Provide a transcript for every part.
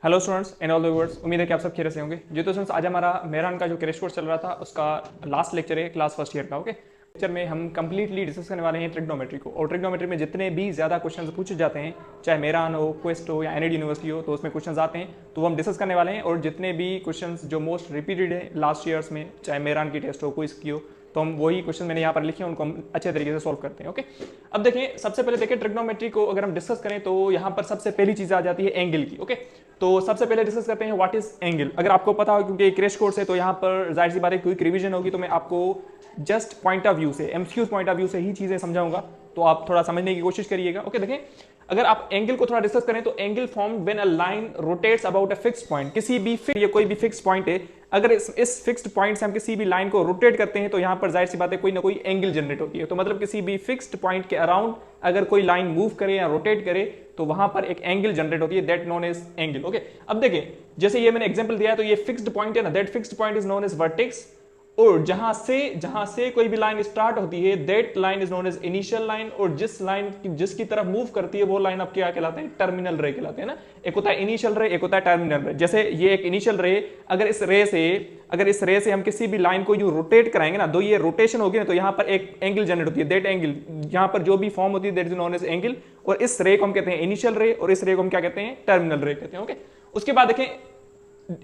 Hello students and all the viewers, उम्मीद है कि आप सब खैरियत से होंगे। जी तो स्टूडेंट्स, आज हमारा मेहरान का जो क्रैश कोर्स चल रहा था उसका लास्ट लेक्चर है क्लास फर्स्ट ईयर का। ओके, लेक्चर में हम कंप्लीटली डिस्कस करने वाले हैं ट्रिग्नोमेट्री को। और ट्रिग्नोमेट्री में जितने भी ज़्यादा क्वेश्चंस पूछे जाते हैं, चाहे मेहरान हो, क्वेस्ट हो या एनआईडी यूनिवर्सिटी हो, तो उसमें क्वेश्चंस आते हैं तो वो हम डिस्कस करने वाले हैं। और जितने भी क्वेश्चंस जो मोस्ट रिपीटेड है लास्ट ईयर्स में, चाहे मेहरान की टेस्ट हो, क्विज की हो, तो हम वही क्वेश्चन मैंने यहाँ पर लिखे हैं, उनको हम अच्छे तरीके से सॉल्व करते हैं। ओके, अब देखें, सबसे पहले देखें ट्रिग्नोमेट्री को अगर हम डिस्कस करें तो यहाँ पर सबसे पहली चीज आ जाती है एंगल की। ओके, तो सबसे पहले डिस्कस करते हैं व्हाट इज एंगल। अगर आपको पता हो, क्योंकि क्रैश कोर्स है तो यहाँ पर जाहिर सी बात है क्विक रिवीजन होगी, तो मैं आपको जस्ट पॉइंट ऑफ व्यू से, एमसीक्यूज पॉइंट ऑफ व्यू से ही चीजें समझाऊंगा, तो आप थोड़ा समझने की कोशिश करिएगा। ओके, देखें, अगर आप एंगल को थोड़ा डिस्कस करें तो angle form when a line rotates about a fixed point. किसी भी ये कोई भी फिक्स्ड पॉइंट है, अगर इस फिक्स्ड पॉइंट से हम किसी भी लाइन को रोटेट करते हैं तो यहां पर जाहिर सी बात है कोई ना कोई एंगल जनरेट होती है। तो मतलब किसी भी फिक्स्ड पॉइंट के अराउंड अगर कोई लाइन मूव करे या रोटेट करे तो वहां पर एक एंगल जनरेट होती है, that known as angle. Okay, अब देखें, जैसे ये मैंने एग्जांपल दिया है, तो ये फिक्स्ड पॉइंट है ना, that fixed point is known as vertex. और जहां से कोई भी लाइन स्टार्ट होती है, that line is known as initial line. और जिसकी तरफ मूव करती है वो लाइन अब क्या कहलाते हैं? टर्मिनल रे कहलाते हैं ना। एक होता है इनिशियल रे, एक होता है टर्मिनल रे। जैसे ये एक इनिशियल रे, अगर इस रे से हम किसी भी लाइन को यूं रोटेट कराएंगे ना, तो ये रोटेशन होगी ना, तो यहां पर एक एंगल जनरेट होती है, दैट एंगल, यहां पर जो भी फॉर्म होती है that is known as angle. और इस रे को हम कहते हैं इनिशियल रे, और इस रे को हम क्या कहते हैं? टर्मिनल रे कहते हैं। ओके, उसके बाद देखें,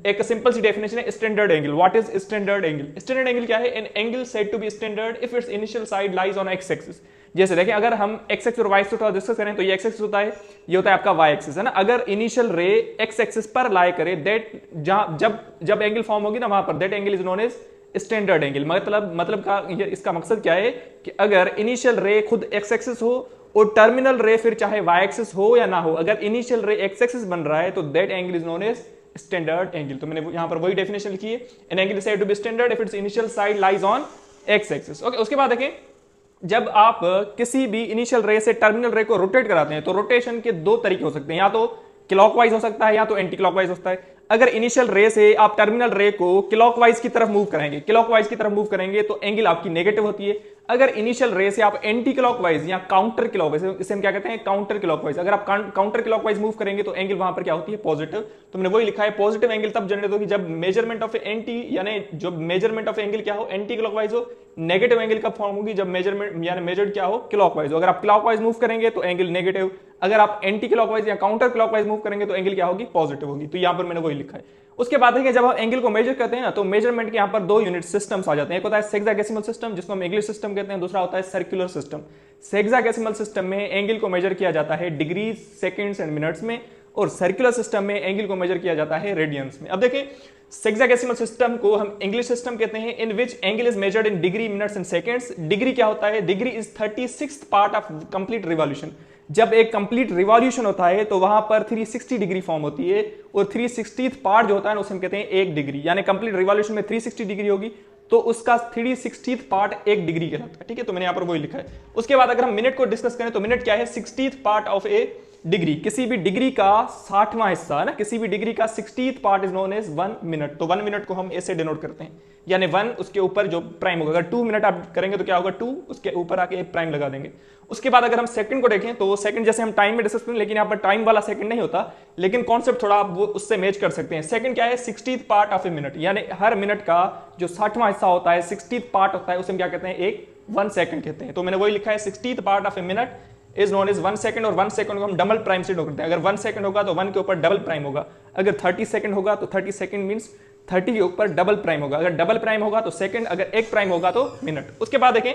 एक सिंपल सी डेफिनेशन है standard angle. What is standard angle? Standard angle क्या है? An angle said to be standard if its initial side lies on X axis. जैसे देखिए, अगर हम एक्स एक्सिस और वाई एक्सिस डिस्कस करें तो ये एक्स एक्सिस होता है, ये होता है आपका वाई एक्सिस, है ना। अगर इनिशियल रे एक्स एक्सिस पर लाई करे, दैट जब एंगल फॉर्म होगी ना वहां पर, that angle is known as standard angle. इसका मकसद क्या है कि अगर इनिशियल रे खुद एक्स एक्सिस हो और टर्मिनल रे फिर चाहे वाई एक्सिस हो या ना हो, अगर इनिशियल रे एक्स एक्सिस बन रहा है तो that angle is known as standard angle. तो मैंने यहां पर वही डेफिनेशन लिखी है, an angle is said to be standard if its initial side lies on X axis. Okay, उसके बाद देखें, जब आप किसी भी इनिशियल रे से टर्मिनल रे को रोटेट कराते हैं तो रोटेशन के दो तरीके हो सकते हैं, या तो क्लॉकवाइज हो सकता है या तो एंटी क्लॉकवाइज होता है। अगर इनिशियल रे से आप टर्मिनल रे को क्लॉकवाइज की तरफ मूव करेंगे तो एंगल आपकी नेगेटिव होती है। अगर इनिशियल रे से आप एंटी क्लॉकवाइज या काउंटर क्लॉकवाइज, इसे हम क्या कहते हैं? काउंटर क्लॉकवाइज, अगर आप काउंटर क्लॉकवाइज मूव करेंगे तो एंगल वहां पर क्या होती है? पॉजिटिव। तो मैंने वही लिखा है, पॉजिटिव एंगल तब जनरेट होगी जब मेजरमेंट ऑफ एंटी, यानी जो मेजरमेंट ऑफ एंगल क्या हो? एंटी क्लॉकवाइज हो। नेगेटिव एंगल कब फॉर्म होगी? जब मेजरमेंट यानी मेजर्ड क्या हो? क्लॉकवाइज हो। अगर आप क्लॉकवाइज मूव करेंगे तो एंगल नेगेटिव, अगर आप एंटी क्लॉकवाइज या काउंटर क्लॉकवाइज मूव करेंगे तो एंगल क्या होगी? पॉजिटिव होगी। तो यहां पर मैंने वही लिखा है। उसके बाद है कि जब हम एंगल को मेजर करते हैं ना, तो मेजरमेंट के यहां पर दो यूनिट सिस्टम्स आ जाते हैं। एक होता है सेक्साडेसिमल सिस्टम, जिसको हम इंग्लिश सिस्टम कहते हैं, दूसरा होता है सर्कुलर सिस्टम। सेक्साडेसिमल सिस्टम में एंगल को मेजर किया जाता है डिग्री, सेकंड्स एंड मिनट्स में, और सर्कुलर सिस्टम में एंगल को मेजर किया जाता है रेडियंस में। अब देखें, सेक्साडेसिमल सिस्टम को हम इंग्लिश सिस्टम कहते हैं, in which angle is measured in degree, minutes and seconds. Degree क्या होता है? Degree is 36th part of complete revolution. जब एक कंप्लीट रिवॉल्यूशन होता है तो वहां पर 360 डिग्री फॉर्म होती है, और 360th पार्ट जो होता है ना, उसे हम कहते हैं 1 डिग्री। यानी कंप्लीट रिवॉल्यूशन में 360 डिग्री होगी तो उसका 360th पार्ट 1 डिग्री कहलाता है। ठीक है, तो मैंने यहां पर वही लिखा है। उसके बाद अगर हम मिनट को डिस्कस करें तो मिनट क्या है? 60th part of A degree. किसी भी डिग्री का 60वां हिस्सा है ना, किसी भी डिग्री का 60th part is known as 1 minute. तो 1 मिनट को हम ऐसे डिनोट करते हैं, यानी 1 उसके ऊपर जो प्राइम होगा। अगर 2 मिनट आप करेंगे तो क्या होगा? 2 उसके ऊपर आके एक प्राइम लगा देंगे। उसके बाद अगर हम सेकंड को देखें तो सेकंड जैसे हम टाइम में डिस्कस करें, लेकिन यहाँ पर टाइम वाला सेकंड नहीं होता, लेकिन कॉन्सेप्ट थोड़ा आप वो उससे मैच कर सकते हैं। सेकंड क्या है? 60th part of a minute, यानी हर मिनट का जो 60वां हिस्सा होता है, 60th पार्ट होता है, उसे हम क्या कहते हैं? 1 सेकंड कहते हैं। तो मैंने वही लिखा है, 60th part of a minute is known as 1 second. और 1 सेकंड को हम डबल प्राइम से डिनोट करते हैं। अगर 1 सेकंड होगा तो 1 के ऊपर डबल प्राइम होगा। अगर 30 सेकंड होगा तो 30 सेकंड मींस 30 के ऊपर डबल प्राइम होगा। अगर डबल प्राइम होगा तो सेकंड, अगर 1 प्राइम होगा तो मिनट। उसके बाद देखें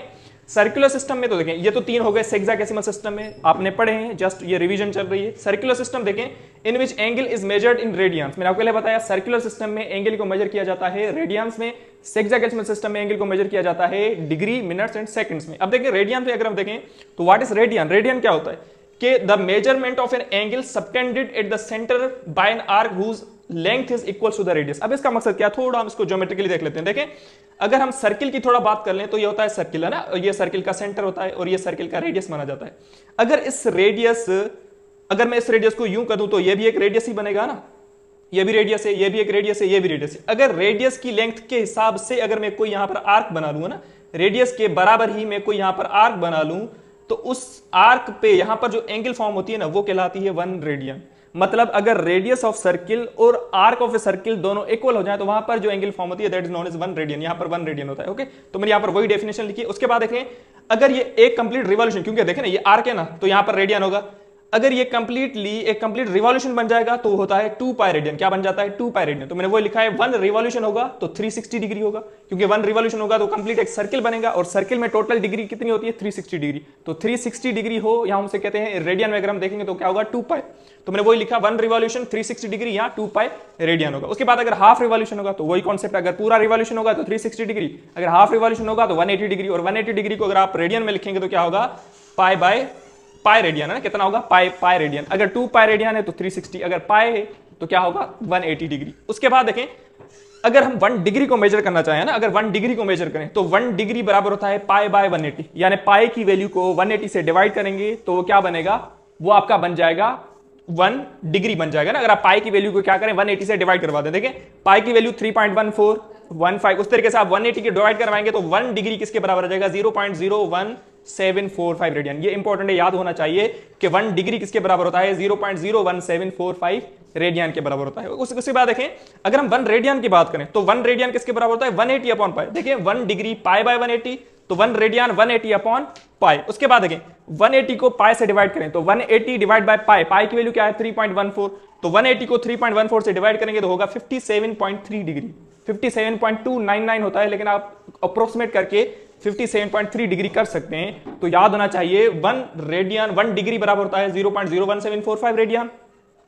सर्कुलर सिस्टम में, तो देखें ये तो 3 हो गए। सेक्साडेसिमल सिस्टम में आपने पढ़े हैं, जस्ट ये रिवीजन चल रही है। सर्कुलर सिस्टम देखें, in which angle is measured in radians. मैंने आपको पहले बताया, सर्कुलर सिस्टम में एंगल को मेजर किया जाता है रेडियंस में, सेक्साडेसिमल सिस्टम में एंगल को मेजर किया जाता है डिग्री, मिनट्स एंड सेकंड्स में। अब देखें रेडियन में अगर हम देखें तो व्हाट इज रेडियन? रेडियन क्या होता है कि the measurement of an angle subtended at the centre by an arc whose length is equal to the radius. अब इसका मकसद क्या? थोड़ा हम इसको ज्योमेट्रिकली देख लेते हैं। देखें, अगर हम सर्किल की थोड़ा बात कर लें तो ये होता है सर्किल, है ना, ये सर्किल का सेंटर होता है और ये सर्किल का रेडियस माना जाता है। अगर मैं इस रेडियस को यूं कर दूं तो ये भी एक रेडियस ही बनेगा ना, ये भी रेडियस है, ये भी एक रेडियस है, ये भी रेडियस है। अगर रेडियस की लेंथ के हिसाब से अगर मैं कोई यहां पर आर्क बना लूं ना, रेडियस के बराबर ही मैं कोई यहां पर आर्क बना लूं, तो उस आर्क पे यहां पर जो एंगल फॉर्म होती है ना, वो कहलाती है 1 रेडियन। मतलब अगर रेडियस ऑफ सर्किल और आर्क ऑफ ए सर्किल दोनों इक्वल हो जाए तो वहां पर जो एंगल फॉर्म होती है that is known as 1 radian. यहां पर 1 रेडियन होता है। ओके, तो मैंने यहां पर वही डेफिनेशन लिखी। उसके बाद देखें, अगर ये एक कंप्लीट रिवॉल्यूशन, क्योंकि देखें ना ये आर्क है ना, तो यहां पर रेडियन होगा। अगर ये कंप्लीटली एक कंप्लीट रिवॉल्यूशन बन जाएगा तो होता है 2 पाई रेडियन। क्या बन जाता है? 2 पाई रेडियन। तो मैंने वो लिखा है 1 रिवॉल्यूशन होगा तो 360 डिग्री होगा, क्योंकि 1 रिवॉल्यूशन होगा तो कंप्लीट एक सर्किल बनेगा और सर्किल में टोटल डिग्री कितनी होती है? 360 डिग्री। तो 360 डिग्री हो यहां हमसे कहते हैं रेडियन में, अगर हम देखेंगे तो क्या होगा? 2 पाई। तो मैंने वही लिखा 1 रिवॉल्यूशन 360 डिग्री, यहां 2 पाई रेडियन होगा। उसके बाद अगर हाफ रिवॉल्यूशन होगा तो वही कॉन्सेप्ट, अगर पूरा रिवॉल्यूशन होगा तो 360 डिग्री, अगर हाफ रिवॉल्यूशन होगा तो 180 डिग्री, और 180 डिग्री को अगर आप रेडियन में लिखेंगे तो क्या होगा? पाई बाय पाई रेडियन है ना, कितना होगा? Pi radian. अगर 2 पाई रेडियन है तो 360, अगर पाई है तो क्या होगा? 180 डिग्री। उसके बाद देखें, अगर हम 1 डिग्री को मेजर करना चाहें ना, अगर 1 डिग्री को मेजर करें तो 1 डिग्री बराबर होता है पाई बाय 180, यानी पाई की वैल्यू को 180 से डिवाइड करेंगे तो वो क्या बनेगा? वो आपका बन जाएगा 1 डिग्री बन जाएगा ना। अगर आप पाई की वैल्यू को क्या करें? 180 से डिवाइड करवा दें। देखें पाई की वैल्यू 3.1415, उस तरीके से आप 180 की डिवाइड करवाएंगे तो 1 डिग्री किसके बराबर आ जाएगा? 0.01745 रेडियन। ये इंपॉर्टेंट है, याद होना चाहिए कि 1 डिग्री किसके बराबर होता है? 0.01745 रेडियन के बराबर होता है। उसके बाद देखें, अगर हम 1 रेडियन की बात करें तो 1 रेडियन किसके बराबर होता है? 180 अपॉन पाई। देखिए 1 डिग्री पाई बाय 180, तो 1 रेडियन 180 अपॉन पाई। उसके बाद देखें 180 को पाई से डिवाइड करें तो 180 डिवाइड बाय पाई, पाई की वैल्यू क्या है? 3.14, तो 180 को 3.14 से डिवाइड करेंगे तो होगा 57.3 डिग्री। 57.299 होता है, लेकिन आप अप्रोक्सीमेट करके 57.3 डिग्री कर सकते हैं। तो याद होना चाहिए 1 रेडियन 1 डिग्री बराबर होता है 0.01745 रेडियन।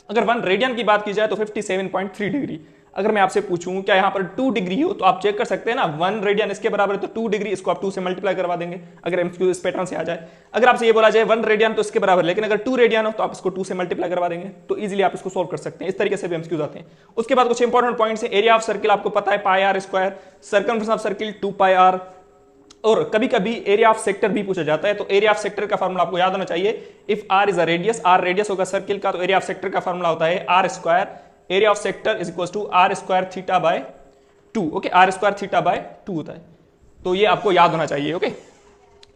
अगर 1 रेडियन की बात की जाए तो 57.3 डिग्री। अगर मैं आपसे पूछूं क्या यहां पर 2 डिग्री हो तो आप चेक कर सकते हैं ना, 1 रेडियन इसके बराबर है तो 2 डिग्री, इसको आप 2 से मल्टीप्लाई करवा देंगे अगर एमसीक्यू इस पैटर्न से आ जाए। अगर आपसे ये बोला जाए 1 रेडियन तो इसके बराबर, लेकिन अगर 2 रेडियन हो तो आप इसको 2 से मल्टीप्लाई करवा देंगे, तो इजीली आप इसको सोल्व कर सकते हैं। इस तरीके से भी एमसीक्यूज आते हैं। उसके बाद कुछ इंपॉर्टेंट पॉइंट्स है। एरिया ऑफ सर्किल आपको पता है pi r square, circumference of circle 2 pi r, और कभी कभी एरिया ऑफ सेक्टर भी पूछा जाता है। तो एरिया ऑफ सेक्टर का फार्मूला आपको याद होना चाहिए। If R is a radius, R radius होगा सर्किल का, तो एरिया ऑफ सेक्टर का फार्मूला होता है R square, area of sector is equal to R square theta by 2। Okay, R square theta by 2 होता है, तो ये आपको याद होना चाहिए। ओके,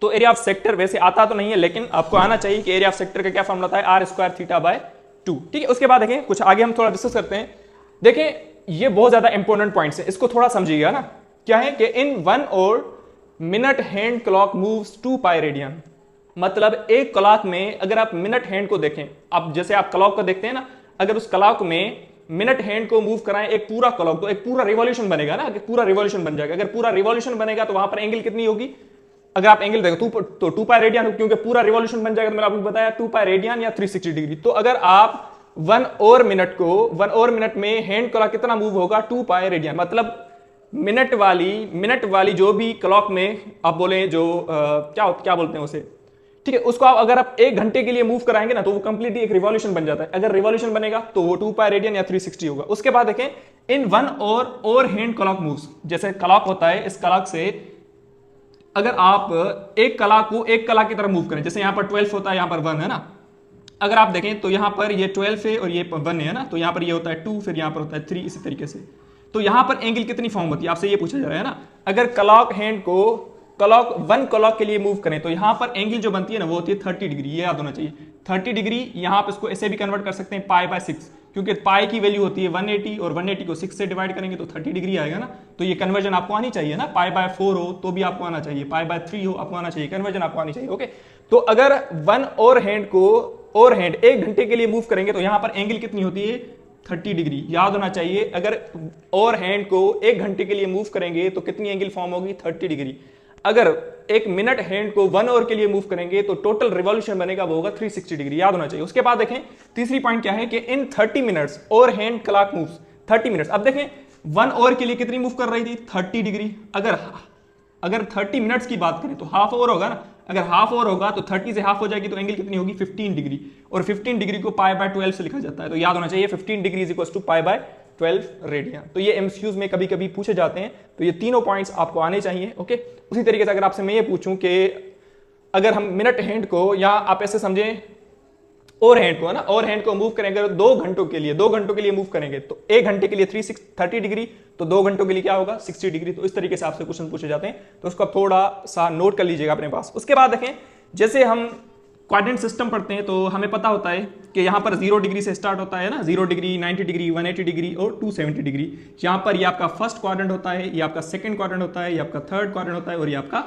तो एरिया ऑफ सेक्टर वैसे आता तो नहीं है, लेकिन आपको आना चाहिए कि एरिया ऑफ सेक्टर का क्या फार्मूला होता है? R square theta by 2। ठीक है, उसके बाद देखें कुछ आगे हम थोड़ा डिस्कस करते हैं। देखें ये बहुत ज्यादा इंपॉर्टेंट पॉइंट्स है, इसको थोड़ा समझिएगा ना। क्या है कि इन 1 और minute hand clock moves 2 pi radian, मतलब एक क्लॉक में अगर आप मिनट हैंड को देखें, आप जैसे आप क्लॉक को देखते हैं ना, अगर उस क्लॉक में मिनट हैंड को मूव कराएं एक पूरा क्लॉक, तो एक पूरा रिवॉल्यूशन बनेगा ना, पूरा रिवॉल्यूशन बन जाएगा। अगर पूरा रिवॉल्यूशन बनेगा तो वहां पर एंगल कितनी होगी? अगर आप एंगल देखो तो 2 पाई रेडियन, क्योंकि पूरा रिवॉल्यूशन बन जाएगा। तो मैंने आपको बताया 2 पाई रेडियन या 360 डिग्री। तो अगर आप 1 और मिनट में हैंड क्लॉक कितना मूव होगा? 2 पाई रेडियन। मतलब मिनट वाली जो भी क्लॉक में आप बोले जो क्या बोलते हैं उसे, ठीक है, उसको आप अगर आप 1 घंटे के लिए मूव कराएंगे ना तो वो कंप्लीटली एक रिवॉल्यूशन बन जाता है। अगर रिवॉल्यूशन बनेगा तो वो 2 पाई रेडियन या 360 होगा। उसके बाद देखें इन 1 और हैंड क्लॉक मूव्स, जैसे क्लॉक होता है, इस क्लॉक से अगर आप एक क्लॉक को एक क्लॉक की तरफ मूव करें, जैसे यहां पर 12 होता है, यहां पर 1 है ना, अगर आप देखें तो यहां पर ये 12 है और ये 1 है ना, तो यहां पर ये होता है 2, फिर यहां पर होता है 3, इसी तरीके से। तो यहां पर एंगल कितनी फॉर्म होती है, आपसे ये पूछा जा रहा है ना। अगर क्लॉक हैंड को 1 क्लॉक के लिए मूव करें तो यहां पर एंगल जो बनती है ना वो होती है 30 डिग्री। ये याद होना चाहिए 30 डिग्री। यहां पर इसको ऐसे भी कन्वर्ट कर सकते हैं पाई बाय 6, क्योंकि पाई की वैल्यू होती है 180 और 180 को 6 से डिवाइड करेंगे तो 30 डिग्री आएगा ना। तो ये कन्वर्जन आपको आनी चाहिए ना। पाई बाय 4 हो तो भी आपको आना चाहिए, पाई बाय 3 हो आपको आना चाहिए, कन्वर्जन आपको आनी चाहिए। ओके, तो अगर 1 और हैंड 1 घंटे के लिए मूव करेंगे तो यहां पर एंगल कितनी होती है? 30 डिग्री। याद होना चाहिए अगर और हैंड को 1 घंटे के लिए मूव करेंगे तो कितनी एंगल फॉर्म होगी? 30 डिग्री। अगर 1 मिनट हैंड को 1 आवर के लिए मूव करेंगे तो टोटल रिवॉल्यूशन बनेगा वो होगा 360 डिग्री। याद होना चाहिए। उसके बाद देखें तीसरी पॉइंट क्या है कि इन 30 मिनट्स और हैंड क्लॉक मूव्स 30 मिनट्स। अब देखें 1 आवर के लिए कितनी मूव कर रही थी? 30 डिग्री। अगर 30 मिनट्स की बात करें तो हाफ आवर होगा ना। अगर हाफ आवर होगा तो 30 से हाफ हो जाएगी तो एंगल कितनी होगी? 15 डिग्री। और 15 डिग्री को पाई बाय 12 से लिखा जाता है। तो याद होना चाहिए 15 degree is equal to pi by 12 radian. तो ये एमसीक्यूज में कभी कभी पूछे जाते हैं, तो ये तीनों पॉइंट्स आपको आने चाहिए। ओके, उसी तरीके से अगर आपसे मैं ये पूछूं कि अगर हम मिनट हैंड को, या आप ऐसे समझें और हैंड को है ना, और हैंड को मूव करेंगे 2 घंटों के लिए मूव करेंगे तो 1 घंटे के लिए 30 डिग्री, तो 2 घंटों के लिए क्या होगा? 60 डिग्री। तो इस तरीके से आपसे क्वेश्चन पूछे जाते हैं, तो उसको थोड़ा सा नोट कर लीजिएगा अपने पास। उसके बाद देखें जैसे हम क्वाड्रेंट सिस्टम पढ़ते हैं तो हमें पता होता है कि यहाँ पर 0 डिग्री से स्टार्ट होता है ना, 0 डिग्री, 90 डिग्री, 180 डिग्री और 270 डिग्री। यहाँ पर ये आपका फर्स्ट क्वाड्रेंट होता है, ये आपका सेकंड क्वाड्रेंट होता है, ये आपका थर्ड क्वाड्रेंट होता है और ये आपका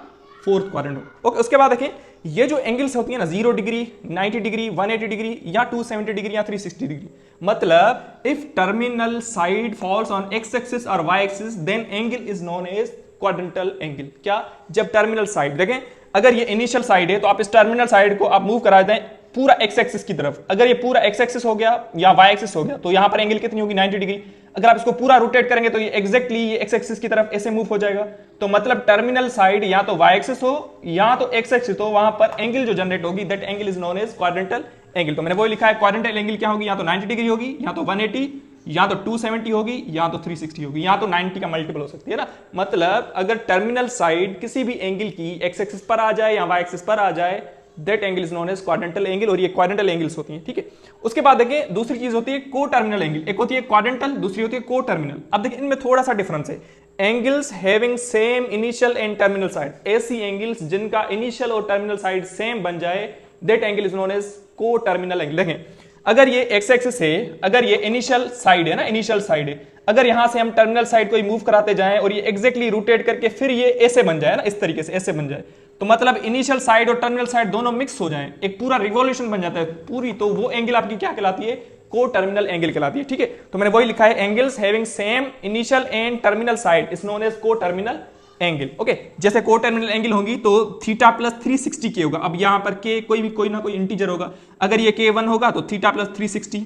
फोर्थ क्वाड्रेंट होता है। ओके, उसके बाद देखें ये जो एंगल्स होती है ना 0 डिग्री, 90 डिग्री, 180 डिग्री या 270 डिग्री या 360 डिग्री, मतलब if terminal side falls on X axis और Y axis then angle is known as quadrantal angle. क्या? जब टर्मिनल साइड, देखें अगर ये इनिशियल साइड है तो आप इस टर्मिनल साइड को आप मूव करा दें पूरा एक्स एक्सिस की तरफ। अगर ये पूरा एक्स एक्सिस हो गया या वाई एक्सिस हो गया तो यहां पर एंगल कितनी होगी? 90 डिग्री। अगर आप इसको पूरा रोटेट करेंगे तो ये एग्जैक्टली ये एक्स एक्सिस की तरफ ऐसे मूव हो जाएगा। तो मतलब टर्मिनल साइड या तो वाई एक्सिस हो या तो एक्स एक्सिस हो, वहां पर एंगल जो जनरेट होगी that angle is known as quadrantal angle. तो मैंने वो लिखा है क्वाड्रेंटल एंगल क्या होगी? या तो 90 डिग्री होगी, या तो 180, या तो 270 होगी, या तो 360 होगी, या तो 90 का मल्टीपल हो सकती है ना। मतलब अगर टर्मिनल साइड किसी भी एंगल की एक्स एक्सिस पर आ जाए या वाई एक्सिस पर आ जाए that angle is known as quadrantal angle, और ये क्वाड्रेंटल एंगल्स होती हैं। ठीक है, उसके बाद देखिए दूसरी चीज होती है को टर्मिनल एंगल। एक होती है क्वाड्रेंटल, दूसरी होती है को टर्मिनल। अब देखिए इनमें थोड़ा सा डिफरेंस है। Angles having same initial and terminal side, ऐसी एंगल्स जिनका इनिशियल और टर्मिनल साइड सेम बन जाए that angle is known as coterminal angle. देखें अगर ये एक्स एक्सिस है, अगर ये इनिशियल साइड है ना, इनिशियल साइड है, अगर यहां से हम टर्मिनल साइड को मूव कराते जाएं और ये एग्जैक्टली रोटेट करके फिर ये ऐसे बन जाए ना, इस तरीके से ऐसे बन जाए, तो मतलब इनिशियल साइड और टर्मिनल साइड दोनों मिक्स हो जाएं, एक पूरा रिवॉल्यूशन बन जाता है पूरी, तो वो एंगल आपकी क्या कहलाती है? को टर्मिनल एंगल कहलाती है। ठीक है, तो मैंने वही लिखा है angles having same initial and terminal side is known as coterminal angle. Okay, जैसे को टर्मिनल एंगल होगी तो थीटा प्लस 360 के होगा। अब यहां पर के कोई ना कोई इंटीजर होगा, अगर ये k1 होगा तो थीटा प्लस 360,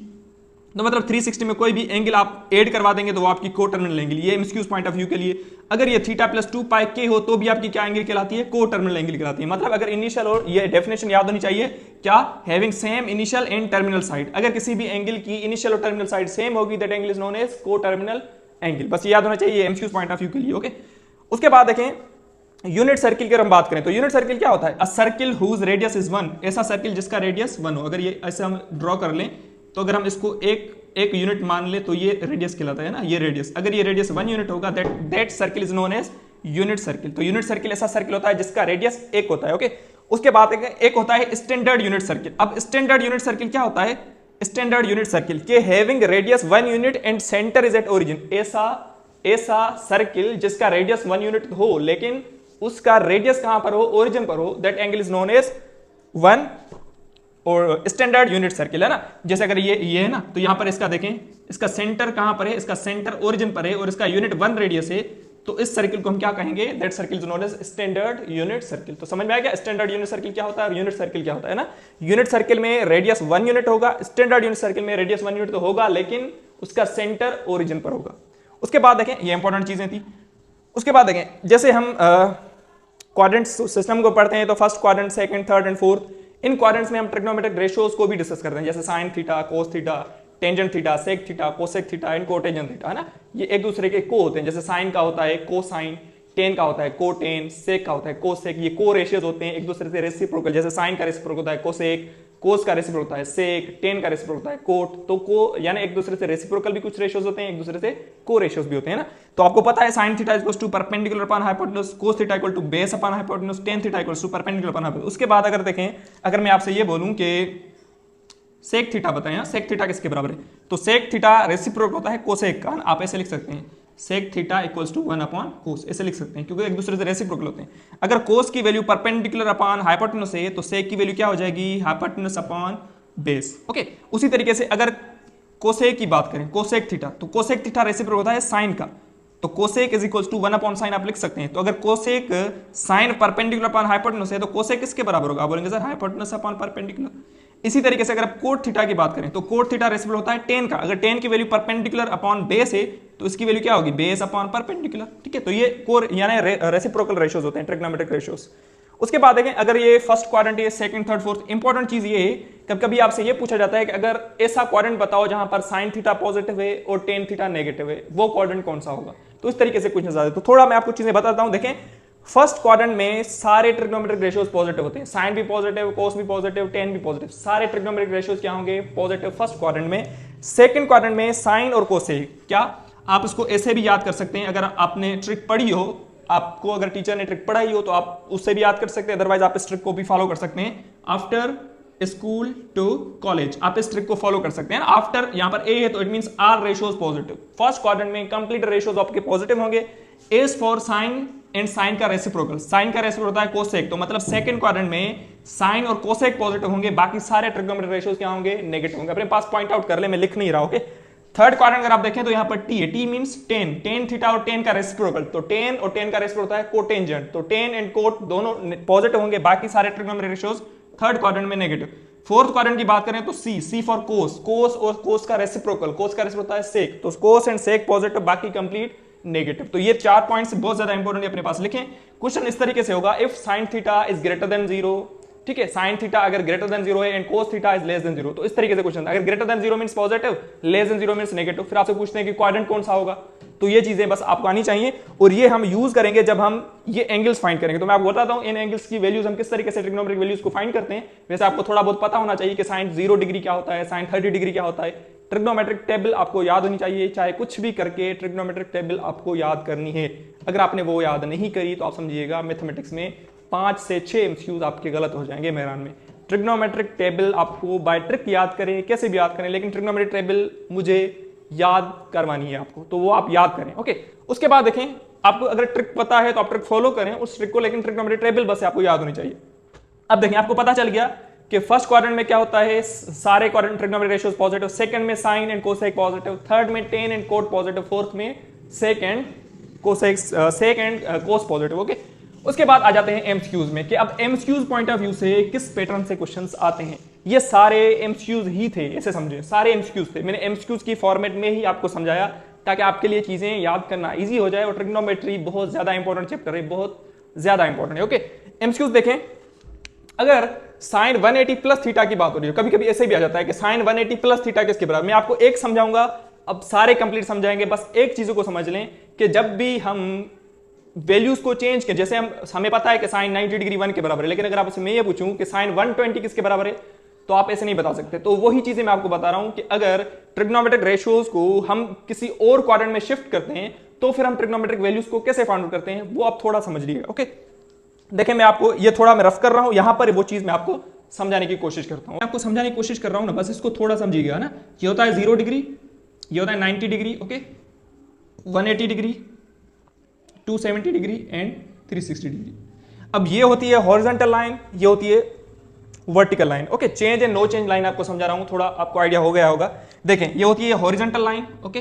तो मतलब 360 में कोई भी एंगल आप ऐड करवा देंगे तो वो आपकी को टर्मिनल एंगल। ये एमसीक्यूज पॉइंट ऑफ व्यू के लिए अगर ये थीटा प्लस 2 पाई के हो तो भी आपकी क्या एंगल कहलाती है? को टर्मिनल एंगल कहलाती है। मतलब अगर इनिशियल, और ये डेफिनेशन याद होनी चाहिए क्या? Having same initial and terminal side, अगर किसी भी एंगल की इनिशियल और टर्मिनल साइड सेम होगी that angle is known as coterminal angle. बस याद होना चाहिए एमसीक्यूज पॉइंट ऑफ व्यू के लिए। ओके, उसके बाद देखें यूनिट सर्किल की हम बात करें तो यूनिट सर्किल क्या होता है? A circle whose radius is 1, ऐसा सर्किल जिसका रेडियस 1 हो। अगर ये ऐसे हम ड्रॉ कर लें तो अगर हम इसको एक यूनिट मान ले तो ये रेडियस कहलाता है ना, ये रेडियस। अगर ये रेडियस 1 यूनिट होगा that circle is known as unit circle. तो यूनिट सर्किल ऐसा सर्किल होता है जिसका रेडियस 1 होता है। ओके, उसके बाद एक होता है स्टैंडर्ड यूनिट सर्किल। अब स्टैंडर्ड यूनिट सर्किल क्या होता है? स्टैंडर्ड यूनिट सर्किल के having radius 1 unit and centre is at origin, ऐसा सर्किल जिसका रेडियस 1 यूनिट हो लेकिन उसका रेडियस कहां पर हो? ओरिजिन पर हो, that angle is known as 1 और स्टैंडर्ड यूनिट सर्किल है ना। जैसे अगर ये है ना, तो यहां पर इसका देखें, इसका सेंटर कहां पर है? इसका सेंटर ओरिजिन पर है और इसका यूनिट 1 रेडियस है, तो इस सर्किल को हम क्या कहेंगे? That circle is known as standard unit circle. तो समझ में आ गया स्टैंडर्ड यूनिट सर्किल क्या होता है और यूनिट सर्किल क्या होता है ना। यूनिट सर्किल में रेडियस 1 यूनिट होगा, स्टैंडर्ड यूनिट सर्किल में रेडियस 1 यूनिट तो होगा लेकिन उसका सेंटर ओरिजिन पर होगा। उसके बाद देखें, ये इंपॉर्टेंट चीजें थी। उसके बाद देखें जैसे हम क्वाड्रेंट सिस्टम को पढ़ते हैं तो first quadrant, second, third and fourth, in quadrants में हम ट्रिग्नोमेट्रिक रेशियोज को भी डिस्कस करते हैं, जैसे sine theta, cos theta, tangent theta, sec theta, cosec theta and cotangent theta, है ना। ये एक दूसरे के को होते हैं, जैसे साइन का होता है कोसाइन, टेन का होता है कोटेन, सेक का होता है कोसेक। ये को रेशियोज होते हैं एक दूसरे से रेसिप्रोकल, जैसे साइन का रेसिप्रोकल होता है कोसेक, कोस का रेसिप्रोकल होता है सेक, टेन का रेसिप्रोकल होता है कोट। तो को यानी एक दूसरे से रेसिप्रोकल भी कुछ रेशियोज होते हैं, एक दूसरे से को रेशियोज भी होते हैं ना। तो आपको पता है sine theta equals to perpendicular upon hypotenuse, cos theta equal to base upon hypotenuse, tan theta equals to perpendicular upon hypotenuse. उसके बाद अगर देखें, अगर मैं आपसे ये बोलूं कि सेक थीटा बताएं, सेक थीटा किसके बराबर है? तो सेक थीटा रेसिप्रोकल होता है कोसेक का, आप ऐसे लिख सकते हैं sec theta equals to 1 upon cos, ऐसे लिख सकते हैं क्योंकि एक दूसरे से रेसिप्रोकल होते हैं। अगर कोस की वैल्यू परपेंडिकुलर अपॉन हाइपोटेन्यूज है तो सेक की वैल्यू क्या हो जाएगी? Hypotenuse upon base. ओके, उसी तरीके से अगर कोसेक की बात करें, कोसेक थीटा, तो कोसेक थीटा रेसिप्रोकल होता है साइन का, तो cosec is equals to 1 upon sine आप लिख सकते हैं। तो अगर cosec sine perpendicular upon hypotenuse है तो कोसेक किसके बराबर होगा? बोलेंगे सर हाइपोटेन्यूज अपॉन परपेंडिकुलर। इसी तरीके से अगर आप कोट थीटा की बात करें तो कोट थीटा रेसिप्रोकल होता है टेन का, अगर टेन की वैल्यू परपेंडिकुलर अपॉन बेस है तो इसकी वैल्यू क्या होगी? Base upon perpendicular. ठीक है, तो ये कोर यानी रेसिप्रोकल रेशियोज होते हैं, ट्रिग्नोमेट्रिक रेशियोज। उसके बाद देखें, अगर ये फर्स्ट क्वाड्रेंट है, सेकंड, थर्ड, फोर्थ, इंपॉर्टेंट चीज ये है कभी कभी आपसे ये पूछा जाता है कि अगर ऐसा क्वाड्रेंट बताओ जहां पर साइन थीटा पॉजिटिव है और टेन थीटा नेगेटिव है, वो क्वाड्रेंट कौन सा होगा? तो इस तरीके से पूछना चाहते हैं। तो थोड़ा मैं आपको चीजें बताता हूं। देखें, फर्स्ट क्वाड्रेंट में सारे ट्रिग्नोमेट्रिक रेशियोज पॉजिटिव होते हैं, साइन भी पॉजिटिव, कोस भी पॉजिटिव, टेन भी पॉजिटिव, सारे ट्रिग्नोमेट्रिक रेशियोज क्या होंगे? पॉजिटिव फर्स्ट क्वाड्रेंट में। सेकंड क्वाड्रेंट में साइन और कोसेक, क्या आप इसको ऐसे भी याद कर सकते हैं, अगर आपने ट्रिक पढ़ी हो, आपको अगर टीचर ने ट्रिक पढ़ाई हो तो आप उससे भी याद कर सकते हैं, अदरवाइज आप इस ट्रिक को भी फॉलो कर सकते हैं। आफ्टर स्कूल टू कॉलेज, आप इस ट्रिक को फॉलो कर सकते हैं। आफ्टर यहां पर ए है तो it means all ratios positive. First quadrant में कंप्लीट रेशियोज आपके पॉजिटिव होंगे। As for sine and sine का रेसिप्रोकल, साइन का रेसिप्रोकल होता है कोसेक, तो मतलब सेकंड क्वाड्रेंट में साइन और कोसेक पॉजिटिव होंगे, बाकी सारे ट्रिग्नोमेट्रिक रेशियोज क्या होंगे, नेगेटिव होंगे। अपने पास पॉइंट आउट कर ले, मैं लिख नहीं रहा। ओके, थर्ड क्वाड्रेंट अगर आप देखें तो यहां पर टी है, T means ten, ten theta और टेन का रेसिप्रोकल, तो टेन और टेन का रेसिप्रोकल होता है कोटेंजेंट, तो टेन एंड कोट दोनों पॉजिटिव होंगे, बाकी सारे ट्रिग्नोमेट्रिक रेशियोज थर्ड क्वाड्रेंट में नेगेटिव। फोर्थ क्वाड्रेंट की बात करें तो सी, सी फॉर कोस, कोस और कोस का रेसिप्रोकल, कोस का रेसिप्रोकल होता है सेक, तो कोस एंड सेक पॉजिटिव, बाकी कंप्लीट नेगेटिव। तो ये 4 पॉइंट्स बहुत ज्यादा इंपॉर्टेंट है, अपने पास लिखें। क्वेश्चन इस तरीके से होगा, if sine theta is greater than 0, ठीक है, साइन थीटा अगर ग्रेटर देन 0 है and cos theta is less than 0, तो इस तरीके से क्वेश्चन, अगर greater than 0 means positive, less than 0 means negative, फिर आपसे पूछते हैं कि क्वाड्रेंट कौन सा होगा। तो ये चीजें बस आपको आनी चाहिए, और ये हम यूज करेंगे जब हम ये एंगल्स फाइंड करेंगे। तो मैं आपको बताता हूं इन एंगल्स की वैल्यूज हम किस तरीके से ट्रिग्नोमेट्रिक वैल्यूज को फाइंड करते हैं। वैसे आपको थोड़ा बहुत पता होना चाहिए कि साइन 0 डिग्री क्या होता है, साइन 30 डिग्री क्या होता है। ट्रिग्नोमेट्रिक टेबल आपको याद होनी चाहिए, चाहे कुछ भी करके ट्रिग्नोमेट्रिक टेबल आपको याद करनी है। अगर आपने वो याद नहीं करी तो आप समझिएगा मैथमेटिक्स में 5 से 6 एमसीक्यूज आपके गलत हो जाएंगे मैरान में। ट्रिग्नोमेट्रिक टेबल आपको बाय ट्रिक याद करें, कैसे भी याद करें, लेकिन ट्रिग्नोमेट्रिक टेबल मुझे याद करवानी है आपको, तो वो आप याद करें। ओके, उसके बाद देखें, आपको अगर ट्रिक पता है तो आप ट्रिक फॉलो करें उस ट्रिक को, लेकिन ट्रिग्नोमेट्रिक टेबल बस आपको याद होनी चाहिए। अब देखें, आपको पता चल गया कि फर्स्ट क्वाड्रेंट में क्या होता है, सारे quadrant trigonometric ratios positive, second में sine and cosec positive, third में tan and cot positive, fourth में sec and cosec, sec and cos positive. Okay, उसके बाद आ जाते हैं एमसीक्यूज में, कि अब एमसीक्यूज पॉइंट ऑफ व्यू से किस पैटर्न से क्वेश्चंस आते हैं। ये सारे एमसीक्यूज ही थे, ऐसे समझे, सारे एमसीक्यूज थे। मैंने एमसीक्यूज की फॉर्मेट में ही आपको समझाया ताकि आपके लिए चीजें याद करना इजी हो जाए, और ट्रिग्नोमेट्री बहुत ज्यादा इंपॉर्टेंट चैप्टर है, बहुत ज्यादा इंपॉर्टेंट है। ओके, एमसीक्यूज देखें, अगर साइन 180 प्लस थीटा की बात हो रही है, कभी कभी ऐसे भी आ जाता है कि साइन 180 प्लस थीटा किसके बराबर, मैं आपको एक समझाऊंगा, अब सारे कंप्लीट समझाएंगे, बस एक चीजों को समझ लें कि जब भी हम वैल्यूज को चेंज करें, जैसे हमें पता है कि साइन 90 डिग्री 1 के बराबर है, लेकिन अगर आपसे मैं ये पूछूं कि साइन 120 किसके बराबर है, तो आप ऐसे नहीं बता सकते। तो वही चीजें मैं आपको बता रहा हूं कि अगर ट्रिग्नोमेट्रिक रेशियोज को हम किसी और क्वाड्रेंट में शिफ्ट करते हैं तो फिर हम ट्रिग्नोमेट्रिक वैल्यूज को कैसे फाइंड आउट करते हैं, वो आप थोड़ा समझ लीजिएगा। ओके, देखें, मैं आपको ये थोड़ा मैं रफ कर रहा हूं, यहां पर वो चीज मैं आपको समझाने की कोशिश करता हूं, आपको समझाने की कोशिश कर रहा हूं ना, बस इसको थोड़ा समझिएगा ना। ये होता है 0 डिग्री, ये होता है 90 degree, okay, 180 degree, 270 degree and 360 degree. अब ये होती है हॉरिजॉन्टल लाइन, ये होती है vertical line. Okay, change and no change line आपको समझा रहा हूं, थोड़ा आपको आइडिया हो गया होगा। देखें, ये होती है हॉरिजॉन्टल लाइन, ओके,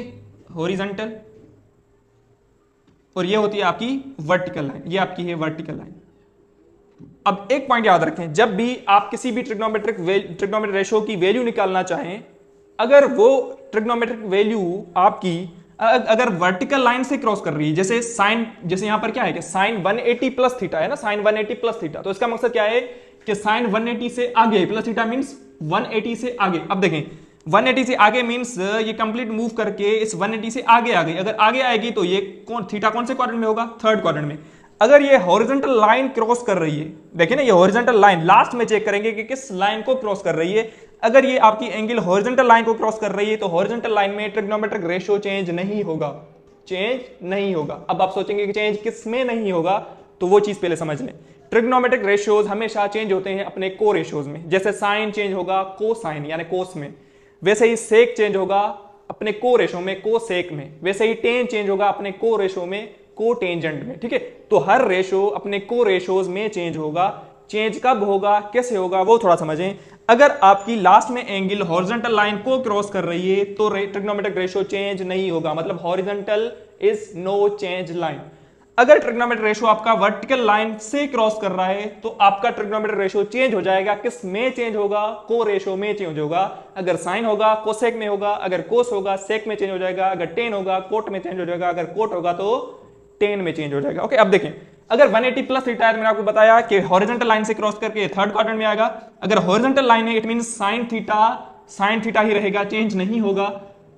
हॉरिजॉन्टल, और ये होती है आपकी वर्टिकल लाइन, ये आपकी है वर्टिकल लाइन। अब एक पॉइंट याद रखें, जब भी आप किसी भी ट्रिग्नोमेट्रिक रेशियो की वैल्यू निकालना चाहें, अगर वो ट्रिग्नोमेट्रिक वैल्यू आपकी अगर वर्टिकल लाइन से क्रॉस कर रही है, जैसे साइन, जैसे यहां पर क्या है कि साइन 180 प्लस थीटा है ना, साइन 180 प्लस थीटा, तो इसका मकसद क्या है कि साइन 180 से आगे, प्लस थीटा मींस 180 से आगे। अब देखें, 180 से आगे मींस ये कंप्लीट मूव करके इस 180 से आगे आ गई, अगर आगे आएगी तो ये थीटा कौन से क्वाड्रेंट में होगा, थर्ड क्वाड्रेंट में। अगर ये हॉरिजॉन्टल लाइन क्रॉस कर रही है, देखिए ना, ये हॉरिजॉन्टल लाइन, लास्ट में चेक करेंगे कि किस लाइन को क्रॉस कर रही है। अगर ये आपकी एंगल हॉरिजॉन्टल लाइन को क्रॉस कर रही है तो हॉरिजॉन्टल लाइन में ट्रिग्नोमेट्रिक रेशियो चेंज नहीं होगा, चेंज नहीं होगा। अब आप सोचेंगे कि चेंज किस में नहीं होगा, तो वो चीज पहले समझ लें। ट्रिग्नोमेट्रिक रेशियोज हमेशा चेंज होते हैं अपने को रेशियोज में, जैसे साइन चेंज होगा कोसाइन यानी कोस में, वैसे ही सेक चेंज होगा अपने को रेशियो में, को सेक में, वैसे ही टेन चेंज होगा अपने को रेशियो में, को टेंजेंट में। ठीक है, तो हर रेशियो अपने को रेशियोज में चेंज होगा। चेंज कब होगा, कैसे होगा, वो थोड़ा समझें। अगर आपकी लास्ट में एंगल हॉरिजॉन्टल लाइन को क्रॉस कर रही है तो ट्रिग्नोमेट्रिक रेशियो चेंज नहीं होगा, मतलब horizontal is no change line. अगर ट्रिग्नोमेट्रिक रेशियो आपका वर्टिकल लाइन से क्रॉस कर रहा है तो आपका ट्रिग्नोमेट्रिक रेशियो चेंज हो जाएगा। किस में चेंज होगा, को रेशियो में चेंज होगा। अगर साइन होगा कोसेक में होगा, अगर कोस होगा सेक में चेंज हो जाएगा, अगर टेन होगा कोट में चेंज हो जाएगा, अगर कोट होगा तो टेन में चेंज हो जाएगा। ओके, अब देखें, अगर 180 प्लस थीटा है, मैंने आपको बताया कि हॉरिजॉन्टल लाइन से क्रॉस करके थर्ड क्वाड्रेंट में आएगा। अगर हॉरिजॉन्टल लाइन है इट मींस साइन थीटा ही रहेगा, चेंज नहीं होगा,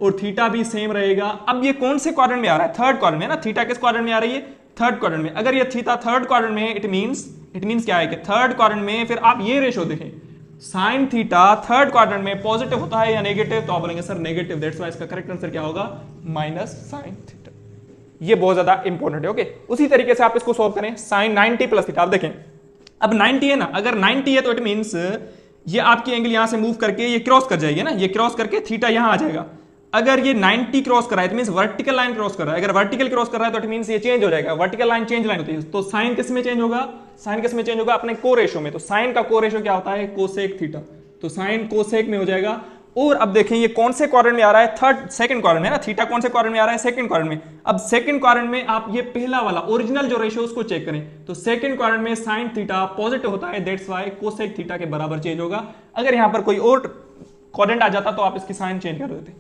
और थीटा भी सेम रहेगा। अब ये कौन से क्वाड्रेंट में आ रहा है, थर्ड क्वाड्रेंट में ना। थीटा किस क्वाड्रेंट में आ रही है, थर्ड क्वाड्रेंट में। अगर ये थीटा थर्ड क्वाड्रेंट में इट मींस क्या है कि थर्ड क्वाड्रेंट में फिर आप ये रेशियो देखें, साइन थीटा थर्ड क्वाड्रेंट में पॉजिटिव होता है या नेगेटिव, तो आप बोलेंगे सर नेगेटिव, दैट्स व्हाई इसका करेक्ट आंसर क्या होगा, माइनस साइन थीटा। ये बहुत ज्यादा इंपॉर्टेंट है। ओके, उसी तरीके से आप इसको सॉल्व करें, साइन 90 प्लस थीटा। आप देखें, अब 90 है ना, अगर 90 है तो इट मींस ये आपकी एंगल यहां से मूव करके ये क्रॉस कर जाएगी ना, ये क्रॉस करके थीटा यहां आ जाएगा। अगर ये 90 क्रॉस कर रहा है तो मींस वर्टिकल लाइन क्रॉस कर रहा है, अगर वर्टिकल क्रॉस कर रहा है तो इट मींस ये चेंज हो जाएगा, वर्टिकल लाइन चेंज लाइन होती है। तो साइन किस में चेंज होगा, साइन किस में चेंज होगा, अपने को रेशो में। तो साइन का को रेशो क्या होता है, कोसेक थीटा, तो साइन कोसेक में हो जाएगा। और अब देखें ये कौन से क्वाड्रेंट में आ रहा है, सेकंड क्वाड्रेंट में ना, थीटा कौन से क्वाड्रेंट में आ रहा है, सेकंड क्वाड्रेंट में। अब सेकंड क्वाड्रेंट में आप ये पहला वाला ओरिजिनल जो रेशियो उसको चेक करें, तो सेकंड क्वाड्रेंट में साइन थीटा पॉजिटिव होता है, दैट्स व्हाई कोसेक थीटा के बराबर चेंज होगा। अगर यहां पर कोई और क्वाड्रेंट आ जाता तो आप इसकी साइन चेंज कर देते।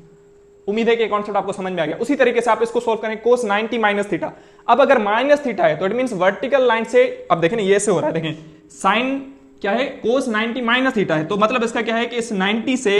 उम्मीद है कि कॉन्सेप्ट आपको समझ में आ गया। उसी तरीके से आप इसको सोल्व करें, कोस 90 माइनस थीटा। अब अगर माइनस थीटा है तो इट मींस वर्टिकल लाइन से, अब देखें ये से हो रहा है, देखें साइन क्या है, कोस 90 माइनस थीटा है, तो मतलब इसका क्या है कि इस 90 से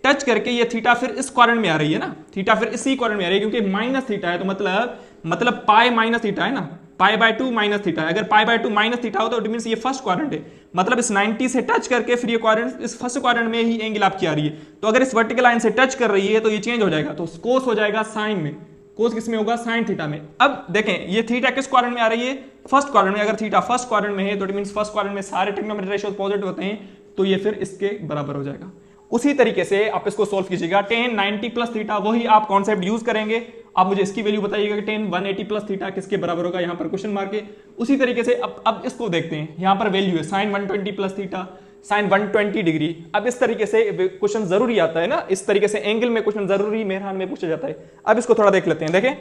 टच करके ये थीटा फिर इस क्वाड्रेंट में आ रही है ना, थीटा फिर इसी क्वाड्रेंट में आ रही है, क्योंकि माइनस थीटा है तो मतलब पाई माइनस थीटा है ना, पाई बाय 2 माइनस थीटा है। अगर पाई बाय 2 माइनस थीटा हो तो इट मींस ये फर्स्ट क्वाड्रेंट है, मतलब इस 90 से टच करके फिर ये क्वाड्रेंट इस फर्स्ट क्वाड्रेंट में ही एंगल आपकी आ रही है। तो अगर इस वर्टिकल लाइन से टच कर रही है तो ये चेंज हो जाएगा, तो कोस हो जाएगा साइन में, कोस किस में होगा, साइन थीटा में। अब देखें ये थीटा किस क्वाड्रेंट में आ रही है, फर्स्ट क्वाड्रेंट में। अगर थीटा फर्स्ट क्वाड्रेंट में है तो इट मींस फर्स्ट क्वाड्रेंट में सारे ट्रिग्नोमेट्रिक रेशियोज पॉजिटिव होते हैं, तो ये फिर इसके बराबर हो जाएगा। उसी तरीके से आप इसको सोल्व कीजिएगा, tan 90 प्लस थीटा, वही आप कॉन्सेप्ट यूज करेंगे। आप मुझे इसकी वैल्यू बताइएगा कि tan 180 प्लस थीटा किसके बराबर होगा, यहां पर क्वेश्चन मार्क है। उसी तरीके से अब इसको देखते हैं, यहां पर वैल्यू है sin 120 plus theta, sin 120 degree. अब इस तरीके से क्वेश्चन जरूरी आता है ना, इस तरीके से एंगल में क्वेश्चन जरूरी मेहरान में पूछा जाता है। अब इसको थोड़ा देख लेते हैं। देखें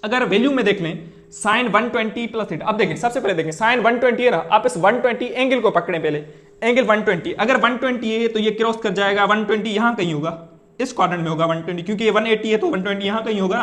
अगर वैल्यू में देख लें sin 120 प्लस थीटा, अब देखें सबसे पहले देखें sin 120 है ना, आप इस 120 एंगल को पकड़ें, पहले एंगल 120, अगर 120 है तो ये क्रॉस कर जाएगा, 120 यहां कहीं होगा, इस क्वाड्रेंट में होगा 120, क्योंकि ये 180 है तो 120 यहां कहीं होगा।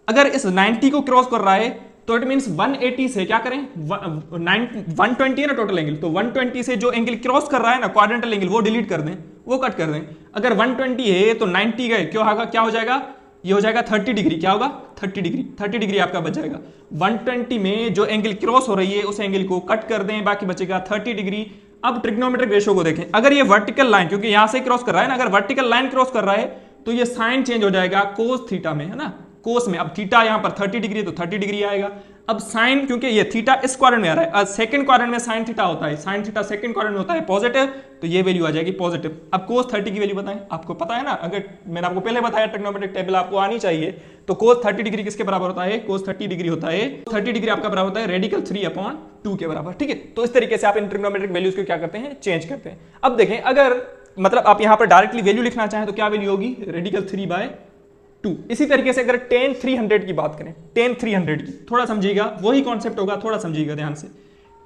अगर इस 90 को क्रॉस कर रहा है तो इट मींस 180 से क्या करें, 120 है ना टोटल एंगल, तो 120 से जो एंगल क्रॉस कर रहा है ना क्वाड्रेंटल एंगल, वो डिलीट कर दें, वो कट कर दें। अगर 120 है तो 90 गए, क्या हो जाएगा, ये हो जाएगा 30 डिग्री, क्या होगा 30 डिग्री, 30 डिग्री आपका बच जाएगा। 120 में जो एंगल क्रॉस हो रही है उस एंगल को कट कर दें, बाकी बचेगा 30 डिग्री। अब ट्रिग्नोमेट्रिक रेशियो को देखें, अगर ये वर्टिकल लाइन, क्योंकि यहां से क्रॉस कर रहा है ना, अगर वर्टिकल लाइन क्रॉस कर रहा है तो ये साइन चेंज हो जाएगा कोस थीटा में, है ना, कोस में। अब थीटा यहां पर 30 डिग्री तो 30 डिग्री आएगा। अब साइन, क्योंकि ये थीटा इस क्वाड्रेंट में आ रहा है, सेकंड क्वाड्रेंट में साइन थीटा होता है, साइन थीटा सेकंड क्वाड्रेंट में होता है पॉजिटिव, तो ये वैल्यू आ जाएगी पॉजिटिव। अब कोस 30 की वैल्यू बताएं, आपको पता है ना, अगर मैंने आपको पहले बताया ट्रिग्नोमेट्रिक टेबल आपको आनी चाहिए, तो कोस 30 डिग्री किसके बराबर होता है, कोस 30 डिग्री होता है, 30 डिग्री आपका बराबर होता है रेडिकल 3/2 के बराबर, ठीक है। तो इस तरीके से आप इन ट्रिग्नोमेट्रिक वैल्यूज को क्या करते हैं, चेंज करते हैं। अब देखें अगर मतलब आप यहां पर डायरेक्टली वैल्यू लिखना चाहें तो क्या वैल्यू होगी, रेडिकल 3/2। इसी तरीके से अगर tan 300 की बात करें, tan 300 की थोड़ा समझिएगा, वही कॉन्सेप्ट होगा, थोड़ा समझिएगा ध्यान से।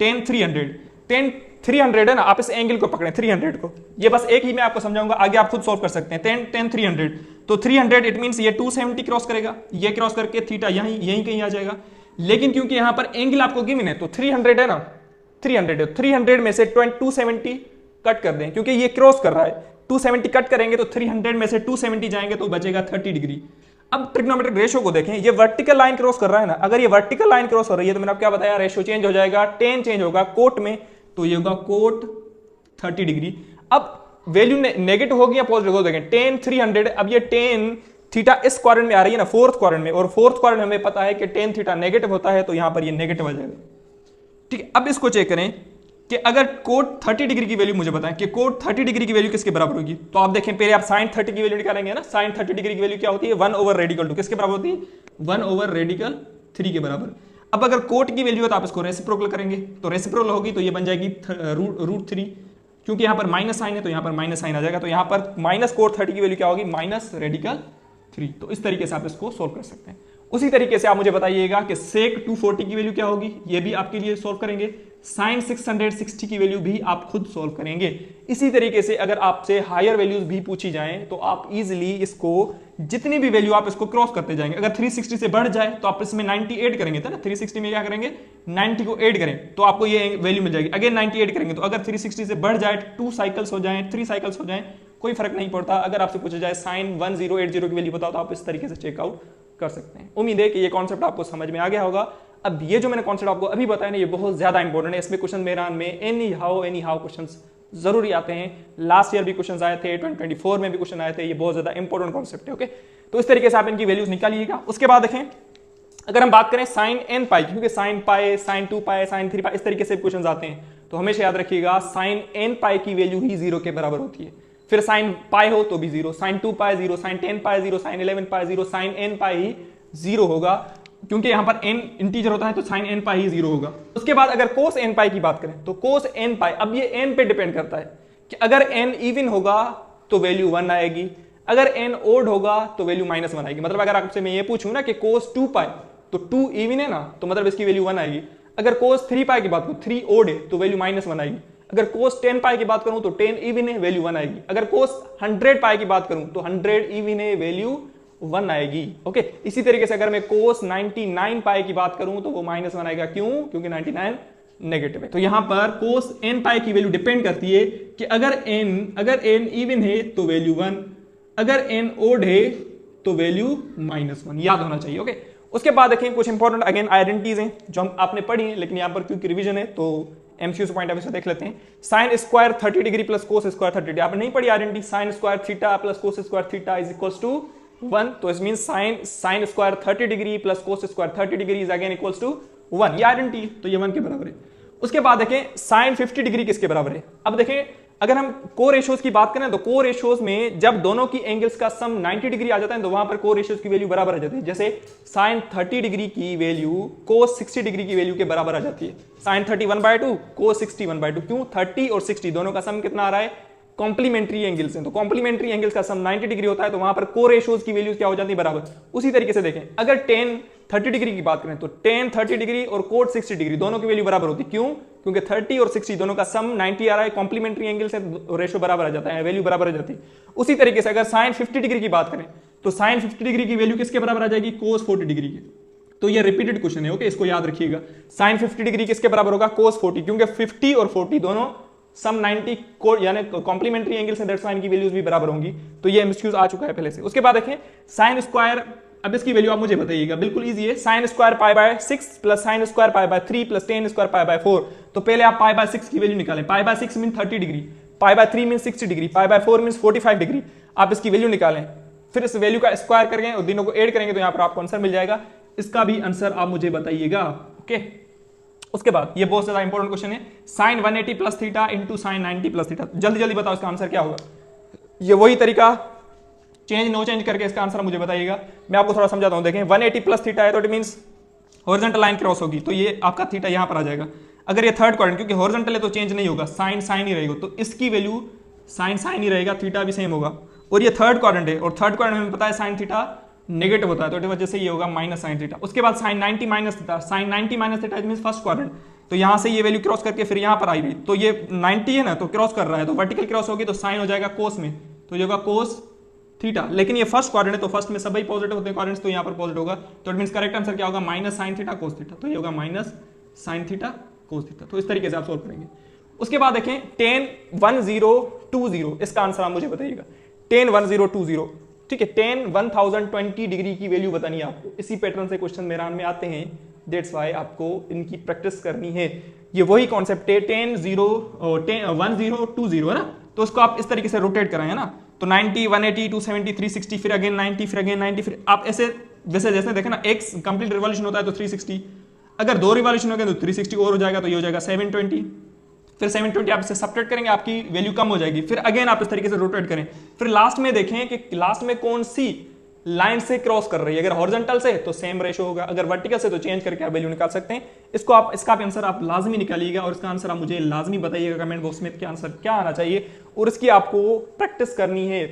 tan 300 है ना, आप इस एंगल को पकड़ें 300 को, ये बस एक ही मैं आपको समझाऊंगा, आगे आप खुद सॉल्व कर सकते हैं। tan 300 तो 300 इट मींस ये 270 क्रॉस करेगा, ये क्रॉस करके थीटा यहीं कहीं आ जाएगा। लेकिन क्योंकि यहां पर एंगल आपको गिवन है तो 300 है ना, 300 में से 270 कट कर दें, क्योंकि ये क्रॉस कर रहा है, 270 कट करेंगे तो 300 में से 270 जाएंगे तो बचेगा 30 डिग्री। अब ट्रिग्नोमेट्रिक रेशियो को देखें, ये वर्टिकल लाइन क्रॉस कर रहा है ना, अगर ये वर्टिकल लाइन क्रॉस हो रही है तो मैंने आपको क्या बताया, रेशियो चेंज हो जाएगा, tan चेंज होगा कोट में, तो ये होगा कोट 30 डिग्री। अब वैल्यू नेगेटिव होगी या पॉजिटिव होगी, देखें tan 300, अब ये tan थीटा इस क्वाड्रेंट में आ रही है ना, फोर्थ क्वाड्रेंट में, और फोर्थ क्वाड्रेंट हमें पता है कि tan थीटा नेगेटिव होता है, तो यहां पर ये नेगेटिव आ जाएगा, ठीक है। अब इसको चेक करें कि अगर कोट 30 डिग्री की वैल्यू मुझे बताएं कि कोट 30 डिग्री की वैल्यू किसके बराबर होगी, तो आप देखें पहले आप साइन 30 की वैल्यू निकालेंगे ना, साइन 30 डिग्री की वैल्यू क्या होती है, 1/रेडिकल 2, किसके बराबर होती है, 1/रेडिकल 3 के बराबर। अब अगर कोट की वैल्यू है तो आप इसको रेसिप्रोकल करेंगे, तो रेसिप्रोकल होगी तो ये बन जाएगी √3, क्योंकि यहां पर माइनस साइन है तो यहां पर माइनस साइन आ जाएगा, तो यहां पर माइनस कोट 30 की वैल्यू क्या होगी, -रेडिकल 3। तो इस तरीके से आप इसको सोल्व कर सकते हैं। उसी तरीके से आप मुझे बताइएगा कि सेक 240 की वैल्यू क्या होगी, ये भी आपके लिए सोल्व करेंगे। साइन 660 की वैल्यू भी आप खुद सोल्व करेंगे। इसी तरीके से अगर आपसे हायर वैल्यूज भी पूछी जाएं तो आप इजीली इसको, जितनी भी वैल्यू आप इसको क्रॉस करते जाएंगे। अगर 360 से बढ़ जाए तो आप इसमें 90 ऐड करेंगे, था ना, 360 में क्या करेंगे, 90 को ऐड करें तो आपको ये वैल्यू मिल जाएगी। अगेन 90 ऐड करेंगे तो अगर 360 से बढ़ जाए, 2 साइकिल्स हो जाए, 3 साइकिल्स हो जाए, कोई फर्क नहीं पड़ता। अगर आपसे पूछा जाए साइन 1080 की वैल्यू बताओ तो आप इस तरीके से चेकआउट कर सकते हैं। उम्मीद है कि ये कॉन्सेप्ट आपको समझ में आ गया होगा। अब ये जो मैंने कॉन्सेप्ट आपको अभी बताया ना, ये बहुत ज्यादा इंपॉर्टेंट है। इसमें क्वेश्चन मेरान में एनी हाउ क्वेश्चंस जरूरी आते हैं। लास्ट ईयर भी क्वेश्चंस आए थे, 2024 में भी क्वेश्चन आए थे। ये बहुत ज्यादा इंपॉर्टेंट कॉन्सेप्ट है, ओके। तो इस तरीके से आप इनकी वैल्यूज निकालिएगा। उसके बाद देखें अगर हम बात करें साइन एन पाई, क्योंकि साइन पाई, साइन 2 पाई, साइन 3 पाई इस तरीके से क्वेश्चन आते हैं, तो हमेशा याद रखिएगा साइन एन पाई की वैल्यू ही 0 के बराबर होती है। फिर साइन पाई हो तो भी 0, साइन 2 पाई 0, साइन 10 पाई 0, साइन 11 पाई 0, साइन एन पाई ही 0 होगा, क्योंकि यहां पर n इंटीजर होता है तो साइन एन पाई ही 0 होगा। उसके बाद अगर कोस एन पाई की बात करें तो कोस एन पाई, अब ये n पे डिपेंड करता है कि अगर n इवन होगा तो वैल्यू 1 आएगी, अगर n ओड होगा तो वैल्यू -1 आएगी। मतलब अगर आपसे मैं ये पूछूं ना कि कोस 2 पाई, तो 2 इवन है ना, तो मतलब इसकी वैल्यू 1 आएगी। अगर कोस 3 पाई की बात करूं, 3 ओड है तो वैल्यू -1 आएगी। अगर कोस 10 पाई की बात करूं तो 10 इवन है, वैल्यू 1 आएगी। अगर कोस 100 पाई की बात करूं तो 100 इवन है, वैल्यू 1 आएगी। ओके, इसी तरीके से अगर मैं कोस 99 पाई की बात करूं तो वो -1 आएगा। क्यों? क्योंकि 99 नेगेटिव है। तो यहां पर कोस n पाई की वैल्यू डिपेंड करती है कि अगर n इवन है तो वैल्यू 1, अगर n ओड है तो वैल्यू -1, याद होना चाहिए। ओके, उसके बाद देखें कुछ इंपॉर्टेंट अगेन आइडेंटिटीज हैं जो हम आपने पढ़ी हैं, लेकिन यहां पर क्योंकि रिवीजन है तो एमसीक्यू पॉइंट ऑफ व्यू से देख लेते हैं। Sine square 30 degree plus cos square 30 degree, आपने नहीं पढ़ी identity, sine square theta plus cos square theta is equals to 1, तो it means sine square 30 degree plus cos square 30 degree is again equals to 1, ये identity, तो ये 1 के बराबर है। उसके बाद देखें साइन 50 डिग्री किसके बराबर है। अब देखें अगर हम को रेशियोज की बात करें तो को रेशियोज में जब दोनों की एंगल्स का सम 90 डिग्री आ जाता है तो वहां पर को रेशियोज की वैल्यू बराबर आ जाती है। जैसे साइन 30 डिग्री की वैल्यू कोस 60 डिग्री की वैल्यू के बराबर आ जाती है। साइन 30 1/2, कोस 60 1/2। क्यों? 30 और 60 दोनों का सम कितना आ रहा है? कॉम्प्लीमेंट्री एंगल्स हैं, तो कॉम्प्लीमेंट्री एंगल्स का सम 90 डिग्री होता है, तो वहां पर को रेशियोज की वैल्यूज क्या हो जाती है? बराबर। उसी तरीके से देखें अगर tan 30 डिग्री की बात करें तो tan 30 डिग्री और कोट 60 डिग्री दोनों की वैल्यू बराबर होती है। क्यों? क्योंकि 30 और 60 दोनों का सम 90 आ रहा है, कॉम्प्लीमेंट्री एंगल से रेशियो बराबर आ जाता है, वैल्यू बराबर आ जाती है। उसी तरीके से अगर साइन 50 डिग्री की बात करें तो साइन 50 डिग्री की वैल्यू किसके बराबर आ जाएगी? कोस 40 डिग्री की। तो ये रिपीटेड क्वेश्चन है, ओके, इसको याद रखिएगा। साइन 50 डिग्री किसके बराबर होगा? कोस 40, क्योंकि 50 और 40 दोनों सम 90 को यानी कॉम्प्लीमेंट्री एंगल से दैट्स वाई इनकी वैल्यूज भी बराबर होंगी। तो ये एमसीक्यूज आ चुका है पहले से। उसके बाद देखें साइन स्क्वायर, अब इसकी वैल्यू आप मुझे बताइएगा, बिल्कुल इजी है। Sine square π/6 plus sine square π/3 plus tan square π/4। तो पहले आप π/6 की वैल्यू निकालें। π/6 mean 30 degree, π/3 mean 60 degree, π/4 mean 45 degree. आप इसकी वैल्यू निकालें, फिर इस वैल्यू का स्क्वायर करेंगे और दोनों को ऐड करेंगे तो यहां पर आपको आंसर मिल जाएगा। इसका भी आंसर आप मुझे बताइएगा। ओके, उसके बाद ये बहुत ज्यादा इंपॉर्टेंट क्वेश्चन है, sine 180 plus theta into sine 90 plus theta. जल्दी जल्दी बताओ इसका आंसर क्या होगा। ये वही तरीका चेंज नो चेंज करके इसका आंसर मुझे बताइएगा। मैं आपको थोड़ा समझाता हूं। देखें 180 प्लस थीटा है तो it means horizontal line cross होगी, तो ये आपका थीटा यहां पर आ जाएगा। अगर ये थर्ड क्वाड्रेंट, क्योंकि हॉरिजॉन्टल है तो चेंज नहीं होगा, साइन साइन ही रहेगा, तो इसकी वैल्यू साइन साइन ही रहेगा, थीटा भी सेम होगा। और ये थर्ड क्वाड्रेंट है और थर्ड क्वाड्रेंट में पता है साइन थीटा नेगेटिव होता है, तो इस वजह से ये होगा माइनस साइन थीटा। उसके बाद sine 90 minus theta, sine 90 minus theta it means first quadrant, तो यहां से ये वैल्यू क्रॉस करके फिर यहां पर आई हुई, तो ये 90 है ना, तो क्रॉस कर रहा है, तो वर्टिकल क्रॉस होगी तो साइन हो जाएगा कोस में, तो ये होगा कोस थीटा। लेकिन ये फर्स्ट क्वाड्रेंट है तो फर्स्ट में सभी पॉजिटिव होते हैं क्वाड्रेंट्स, तो यहां पर पॉजिटिव होगा, तो इट मींस करेक्ट आंसर क्या होगा? Minus sign theta cos theta, तो ये होगा minus sign theta cos theta. तो इस तरीके से आप सोल्व करेंगे। उसके बाद देखें tan 1020, इसका आंसर आप मुझे बताइएगा। tan 1020, ठीक है, tan 1020 डिग्री की वैल्यू बतानी है आपको। इसी पैटर्न से क्वेश्चन मैदान में आते हैं, दैट्स वाई आपको इनकी प्रैक्टिस करनी है। ये वही कॉन्सेप्ट है, tan 1020 है ना, तो उसको आप इस तरीके से रोटेट कराएं ना, तो 90 180 270 360 फिर अगेन 90 फिर अगेन 90, फिर आप ऐसे वैसे जैसे देखें ना, एक कंप्लीट रिवॉल्यूशन होता है तो 360, अगर 2 रिवॉल्यूशन हो गए तो 360 और हो जाएगा, तो ये हो जाएगा 720, फिर 720 आप इसे सब्ट्रैक्ट करेंगे, आपकी वैल्यू कम हो जाएगी, फिर अगेन आप इस तरीके से रोटेट करें, फिर लास्ट में देखें कि लास्ट में कौन सी लाइन से क्रॉस कर रही है। अगर हॉरिजॉन्टल से तो सेम रेशो होगा, अगर वर्टिकल से तो चेंज करके आप वैल्यू निकाल सकते हैं। इसको आप इसका आंसर आप लाजमी निकालिएगा और इसका आंसर आप मुझे लाजमी बताइएगा कमेंट बॉक्स में क्या आंसर क्या आना चाहिए, और इसकी आपको प्रैक्टिस करनी है।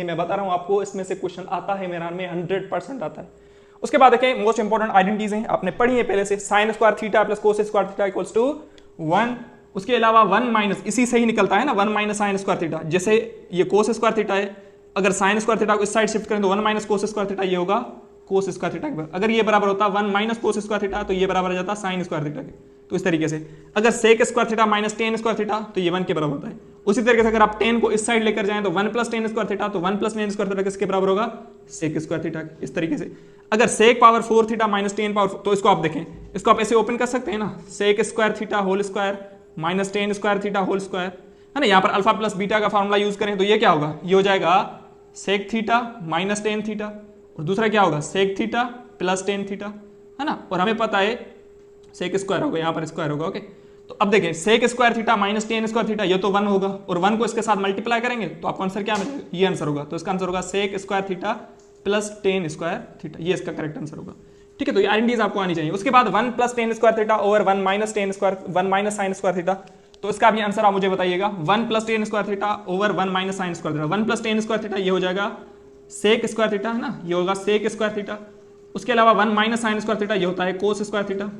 मैं बता रहा हूं आपको, इसमें से क्वेश्चन आता है मैदान में, 100% आता है। उसके बाद देखें मोस्ट इंपॉर्टेंट आइडेंटिटीज हैं, आपने पढ़ी है पहले से, sine square theta plus cos square theta equals to 1। उसके अलावा 1 माइनस, इसी से ही निकलता है ना, 1 माइनस साइन स्क्वायर थीटा। जैसे ये कोस स्क्वायर थीटा है, अगर साइन स्क्वायर थीटा को इस साइड शिफ्ट करें तो 1 माइनस कोस स्क्वायर थीटा, ये होगा कोस स्क्वायर थीटा के। अगर ये बराबर होता 1 माइनस कोस स्क्वायर थीटा तो ये बराबर आ जाता साइन स्क्वायर थीटा के। तो इस तरीके से अगर sec square theta minus tan square theta तो ये 1 के बराबर होता है। उसी तरीके से अगर आप 10 को इस साइड लेकर जाएं तो 1 प्लस टेन स्क्वायर थीटा, तो 1 प्लस टेन स्क्वायर थीटा किसके बराबर होगा? Sec square theta. इस तरीके से अगर sec power 4 theta minus ten power, तो इसको आप देखें, इसको आप ऐसे ओपन कर सकते हैं ना, sec square theta whole square minus tan square theta whole square, है ना। यहाँ पर अल्फा प्लस बीटा का फॉर्मूला यूज करें तो ये क्या होगा? ये हो जाएगा sec theta minus tan theta, और दूसरा क्या होगा? Sec theta plus tan theta. है ना, और हमें पता है सेक स्क्वायर होगा, यहाँ पर स्क्वायर होगा। ओके, तो अब देखें sec square theta minus tan square theta, ये तो 1 होगा, और 1 को इसके साथ मल्टीप्लाई करेंगे तो आपको आंसर क्या मिलेगा, ये आंसर होगा। तो इसका आंसर होगा sec square theta plus tan square theta, ये इसका करेक्ट आंसर होगा। ठीक है, तो ये आइडेंटिटीज आपको आनी चाहिए। उसके बाद 1 plus tan square theta over 1 minus tan square, 1 minus sine square theta, तो इसका भी आंसर आप मुझे बताइएगा। 1 plus tan square theta over 1 minus sine square theta, 1 plus tan square theta ये हो जाएगा सेक स्क्वायर थीटा, है ना, ये होगा सेक स्क्वायर थीटा। उसके अलावा 1 माइनस साइन स्क्वायर थीटा ये होता है कोस स्क्वायर थीटा।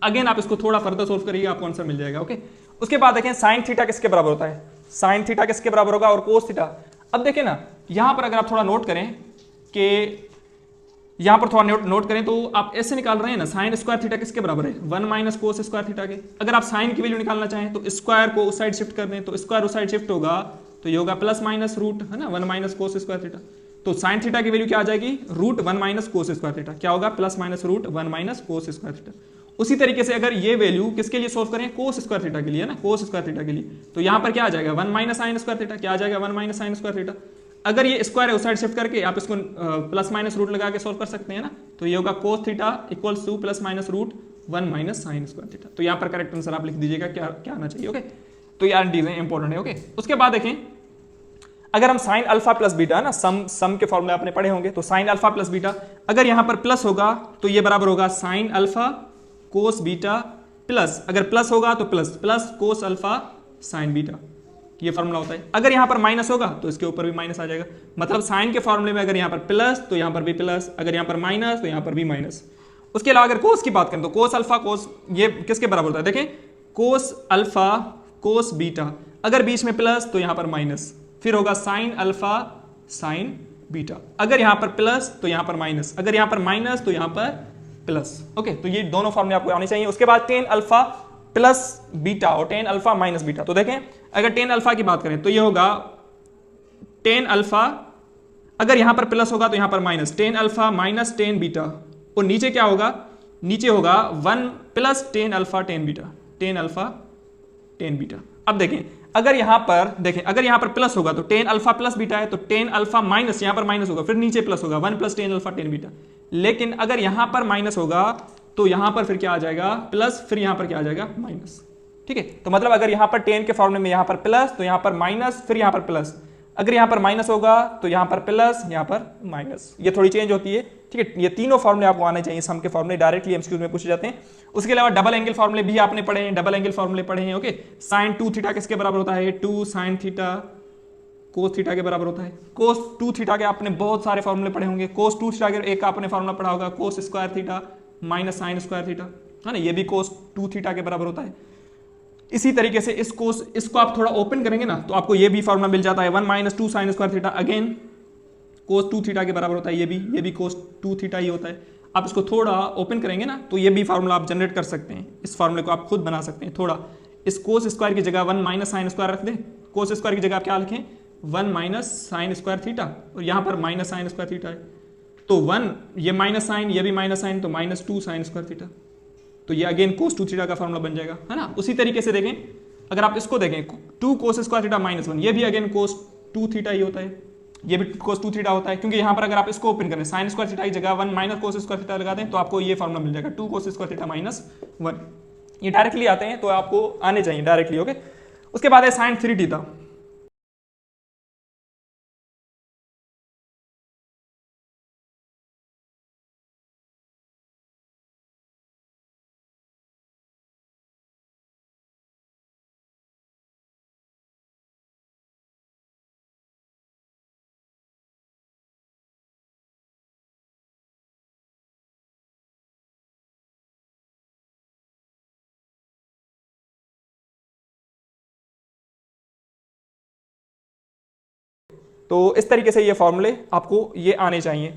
अगेन आप इसको थोड़ा फर्दर सोल्व करिएगा, आपको आंसर मिल जाएगा। ओके, उसके बाद देखें साइन थीटा किसके बराबर होता है, साइन थीटा किसके बराबर होगा, और कोस थीटा। अब देखें ना, यहां पर अगर आप थोड़ा नोट करें कि यहां पर थोड़ा नोट करें तो आप ऐसे निकाल रहे हैं ना, साइन स्क्वायर थीटा किसके बराबर है, 1 माइनस कोस स्क्वायर थीटा के। अगर आप साइन की वैल्यू निकालना चाहें तो स्क्वायर को उस साइड शिफ्ट कर दें, तो स्क्वायर उस साइड शिफ्ट होगा तो ये होगा प्लस माइनस रूट, है ना, 1 माइनस कोस स्क्वायर थीटा। तो साइन थीटा की वैल्यू क्या आ जाएगी, root 1 minus cos square theta, क्या होगा plus minus root 1 minus cos square theta. उसी तरीके से अगर ये वैल्यू किसके लिए सोल्व करें, कोस स्क्वायर थीटा के लिए, है ना, कोस स्क्वायर थीटा के लिए, तो यहां पर क्या आ जाएगा 1 माइनस साइन स्क्वायर थीटा, क्या आ जाएगा 1 माइनस साइन स्क्वायर थीटा। अगर ये स्क्वायर है उस साइड शिफ्ट करके आप इसको प्लस माइनस रूट लगा के सोल्व कर सकते हैं ना, तो ये होगा cos theta equals to plus minus root 1 minus sine square theta. तो यहाँ पर करेक्ट आंसर आप लिख दीजिएगा क्या क्या आना चाहिए। ओके, तो यार चीजें इंपॉर्टेंट है। ओके, उसके बाद देखें अगर हम साइन अल्फा प्लस बीटा, ना सम के फॉर्मूले आपने पढ़े होंगे, तो साइन अल्फा प्लस बीटा अगर यहां पर प्लस होगा तो ये बराबर होगा sine alpha cos beta plus, अगर प्लस होगा तो plus plus cos alpha sign beta, ये फॉर्मूला होता है। अगर यहां पर माइनस होगा तो इसके ऊपर भी माइनस आ जाएगा, मतलब साइन के फॉर्मूले में अगर यहां पर प्लस तो यहां पर भी प्लस, अगर यहां पर माइनस तो यहां पर भी माइनस। उसके अलावा अगर कोस की बात करें तो कोस अल्फा कोस ये किसके बराबर होता है, देखें कोस अल्फा कोस बीटा, अगर बीच में प्लस तो यहां पर माइनस, फिर होगा साइन अल्फा साइन बीटा, अगर यहां पर प्लस तो यहां पर माइनस, अगर यहां पर माइनस तो यहां पर प्लस। ओके, तो ये दोनों फॉर्मूले आपको आने चाहिए। उसके बाद टेन अल्फा प्लस बीटा और टेन अल्फा माइनस बीटा, तो देखें अगर टेन अल्फा की बात करें तो ये होगा टेन अल्फा, अगर यहां पर प्लस होगा तो यहां पर minus, tan alpha minus tan beta, और नीचे क्या होगा, नीचे होगा 1 plus tan alpha tan beta, tan alpha tan beta. अब देखें अगर यहां पर देखें अगर यहां पर प्लस होगा तो टेन अल्फा प्लस बीटा है, तो टेन अल्फा माइनस, यहां पर माइनस होगा फिर नीचे प्लस होगा 1 plus tan alpha tan beta. लेकिन अगर यहां पर माइनस होगा तो यहां पर फिर क्या आ जाएगा प्लस, फिर यहां पर क्या आ जाएगा माइनस। ठीक है, तो मतलब अगर यहां पर टेन के फॉर्मूले में यहां पर प्लस तो यहां पर माइनस, फिर यहां पर प्लस, अगर यहां पर माइनस होगा तो यहां पर प्लस, यहां पर माइनस, ये थोड़ी चेंज होती है। ठीक है, ये तीनों फॉर्मूले आपको आने चाहिए, सम के फॉर्मूले डायरेक्टली एमसीक्यू में पूछे जाते हैं। उसके अलावा डबल एंगल फॉर्मूले भी आपने पढ़े हैं, डबल एंगल फॉर्मूले पढ़े हैं। ओके, साइन 2 थीटा किसके बराबर होता है, 2 साइन थीटा कोस थीटा के बराबर होता है। कोस 2 थीटा के आपने बहुत सारे फॉर्मूले पढ़े होंगे, कोस 2 थीटा के एक आपने फॉर्मूला पढ़ा होगा कोस square theta minus sine square theta, है ना, ये भी कोस 2 थीटा के बराबर होता है। इसी तरीके से इसको आप थोड़ा ओपन करेंगे ना तो आपको ये भी फॉर्मूला मिल जाता है 1 minus 2 sine square theta, again cos 2 theta के बराबर होता है, ये भी कोस 2 थीटा ही होता है। आप इसको थोड़ा ओपन करेंगे ना तो ये भी फार्मूला आप जनरेट कर सकते हैं, इस फार्मूले को आप खुद बना सकते हैं। थोड़ा इस कोस स्क्वायर की जगह 1 माइनस साइन स्क्वायर रख दें, कोस स्क्वायर की जगह आप क्या लिखें 1 माइनस साइन स्क्वायर थीटा, और यहाँ पर माइनस साइन स्क्वायर थीटा है, तो 1 ये माइनस साइन, ये भी माइनस साइन, तो माइनस 2 साइन स्क्वायर थीटा, तो ये अगेन कोस 2 थीटा का फार्मूला बन जाएगा, है ना। उसी तरीके से देखें अगर आप इसको देखें 2 कोस स्क्वायर थीटा माइनस 1, ये भी अगेन कोस 2 थीटा ही होता है, ये भी कोस 2 थीटा होता है, क्योंकि यहाँ पर अगर आप इसको ओपन करें साइन स्क्वायर थीटा की जगह 1 माइनस कोस स्क्वायर थीटा लगा दें तो आपको ये फार्मूला मिल जाएगा 2 कोस स्क्वायर थीटा माइनस 1, ये डायरेक्टली आते हैं तो आपको आने चाहिए डायरेक्टली। ओके, उसके बाद है साइन 3 थीटा। तो इस तरीके से ये फॉर्मूले आपको ये आने चाहिए।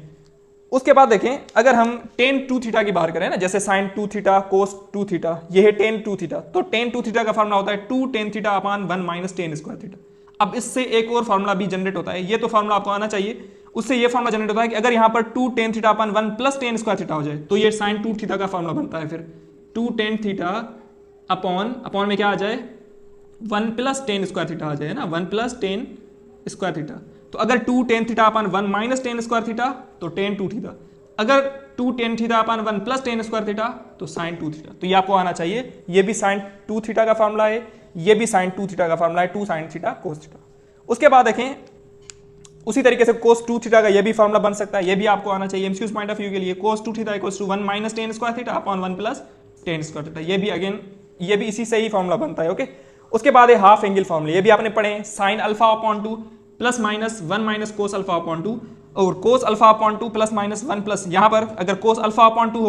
उसके बाद देखें अगर हम टेन 2 थीटा की बात करें ना, जैसे साइन 2 थीटा कोस 2 थीटा, ये है टेन 2 थीटा, तो टेन 2 थीटा का फॉर्मूला होता है 2 tan theta upon 1 minus tan square theta. अब इससे एक और फॉर्मूला भी जनरेट होता है, ये तो फॉर्मूला आपको आना चाहिए, उससे ये फॉर्मूला जनरेट होता है कि अगर यहाँ पर 2 tan theta upon 1 plus tan square theta हो जाए तो ये साइन 2 थीटा का फॉर्मूला बनता है। फिर 2 टेन थीटा अपॉन में क्या आ जाए 1 प्लस टेन स्क्वायर थीटा आ जाए ना, 1 प्लस टेन स्क्वायर थीटा। तो अगर 2 टेन थीटा अपन 1 माइनस टेन स्क्वायर थीटा तो टेन 2 थीटा, अगर 2 tan थीटा अपन 1 प्लस टेन स्क्वायर थीटा तो साइन 2 थीटा, तो ये आपको आना चाहिए। ये भी साइन 2 थीटा का फॉर्मूला है, ये भी साइन 2 थीटा का फॉर्मूला है, 2 साइन थीटा कोस थीटा। उसके बाद देखें उसी तरीके से कोस 2 थीटा का ये भी फॉर्मूला बन सकता है, ये भी आपको आना चाहिए एमसीक्यूज पॉइंट ऑफ व्यू के लिए। Cos 2 theta equals to 1 minus tan square theta upon 1 plus tan square theta, ये भी अगेन ये भी इसी से ही फॉर्मूला बनता है। ओके, उसके बाद है हाफ एंगल फॉर्मूला, ये भी आपने पढ़े हैं, sine alpha upon 2 plus minus 1 minus cos alpha upon 2 और cos alpha upon 2 plus minus 1 plus, यहां पर अगर कोस अल्फा अपॉन 2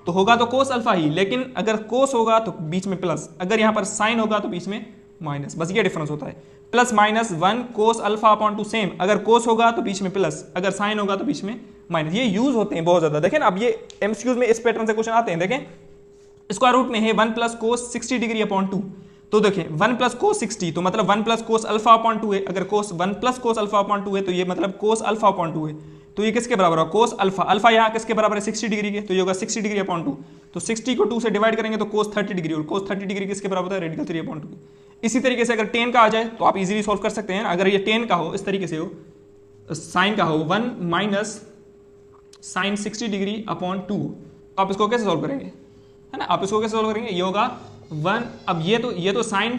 होगा तो कोस अल्फा ही, लेकिन अगर कोस होगा तो बीच में प्लस, अगर यहां पर साइन होगा तो बीच में माइनस, बस ये डिफरेंस होता है। Plus minus 1 cos alpha upon 2 same, अगर कोस होगा तो बीच में प्लस, अगर साइन होगा तो बीच में माइनस, ये यूज होते हैं बहुत ज्यादा। देखें अब ये एमसीक्यूज में इस पैटर्न से क्वेश्चन आते हैं। देखें स्क्वायर रूट में है 1 प्लस कोस 60 डिग्री अपॉन 2, तो देखें 1 प्लस कोस 60 तो मतलब 1 प्लस कोस अल्फा अपॉन 2 है, अगर कोस 1 प्लस कोस अल्फा अपॉन 2 है तो ये मतलब कोस अल्फा अपॉन 2 है, तो ये किसके बराबर होगा कोस अल्फा, अल्फा यहाँ किसके बराबर है 60 डिग्री के, तो ये होगा 60 डिग्री अपॉन 2, तो 60 को 2 से डिवाइड करेंगे तो कोस 30 डिग्री, और कोस 30 डिग्री किसके बराबर होता है रेडिकल 3 अपॉन 2। इसी तरीके से अगर टेन का आ जाए तो आप इजीली सॉल्व कर सकते हैं। अगर ये टेन का हो इस तरीके से हो, साइन का हो 1 माइनस साइन 60 डिग्री अपॉन 2, आप इसको कैसे सॉल्व करेंगे, है ना, आप इसको कैसे सॉल्व करेंगे, ये होगा 1, अब ये तो साइन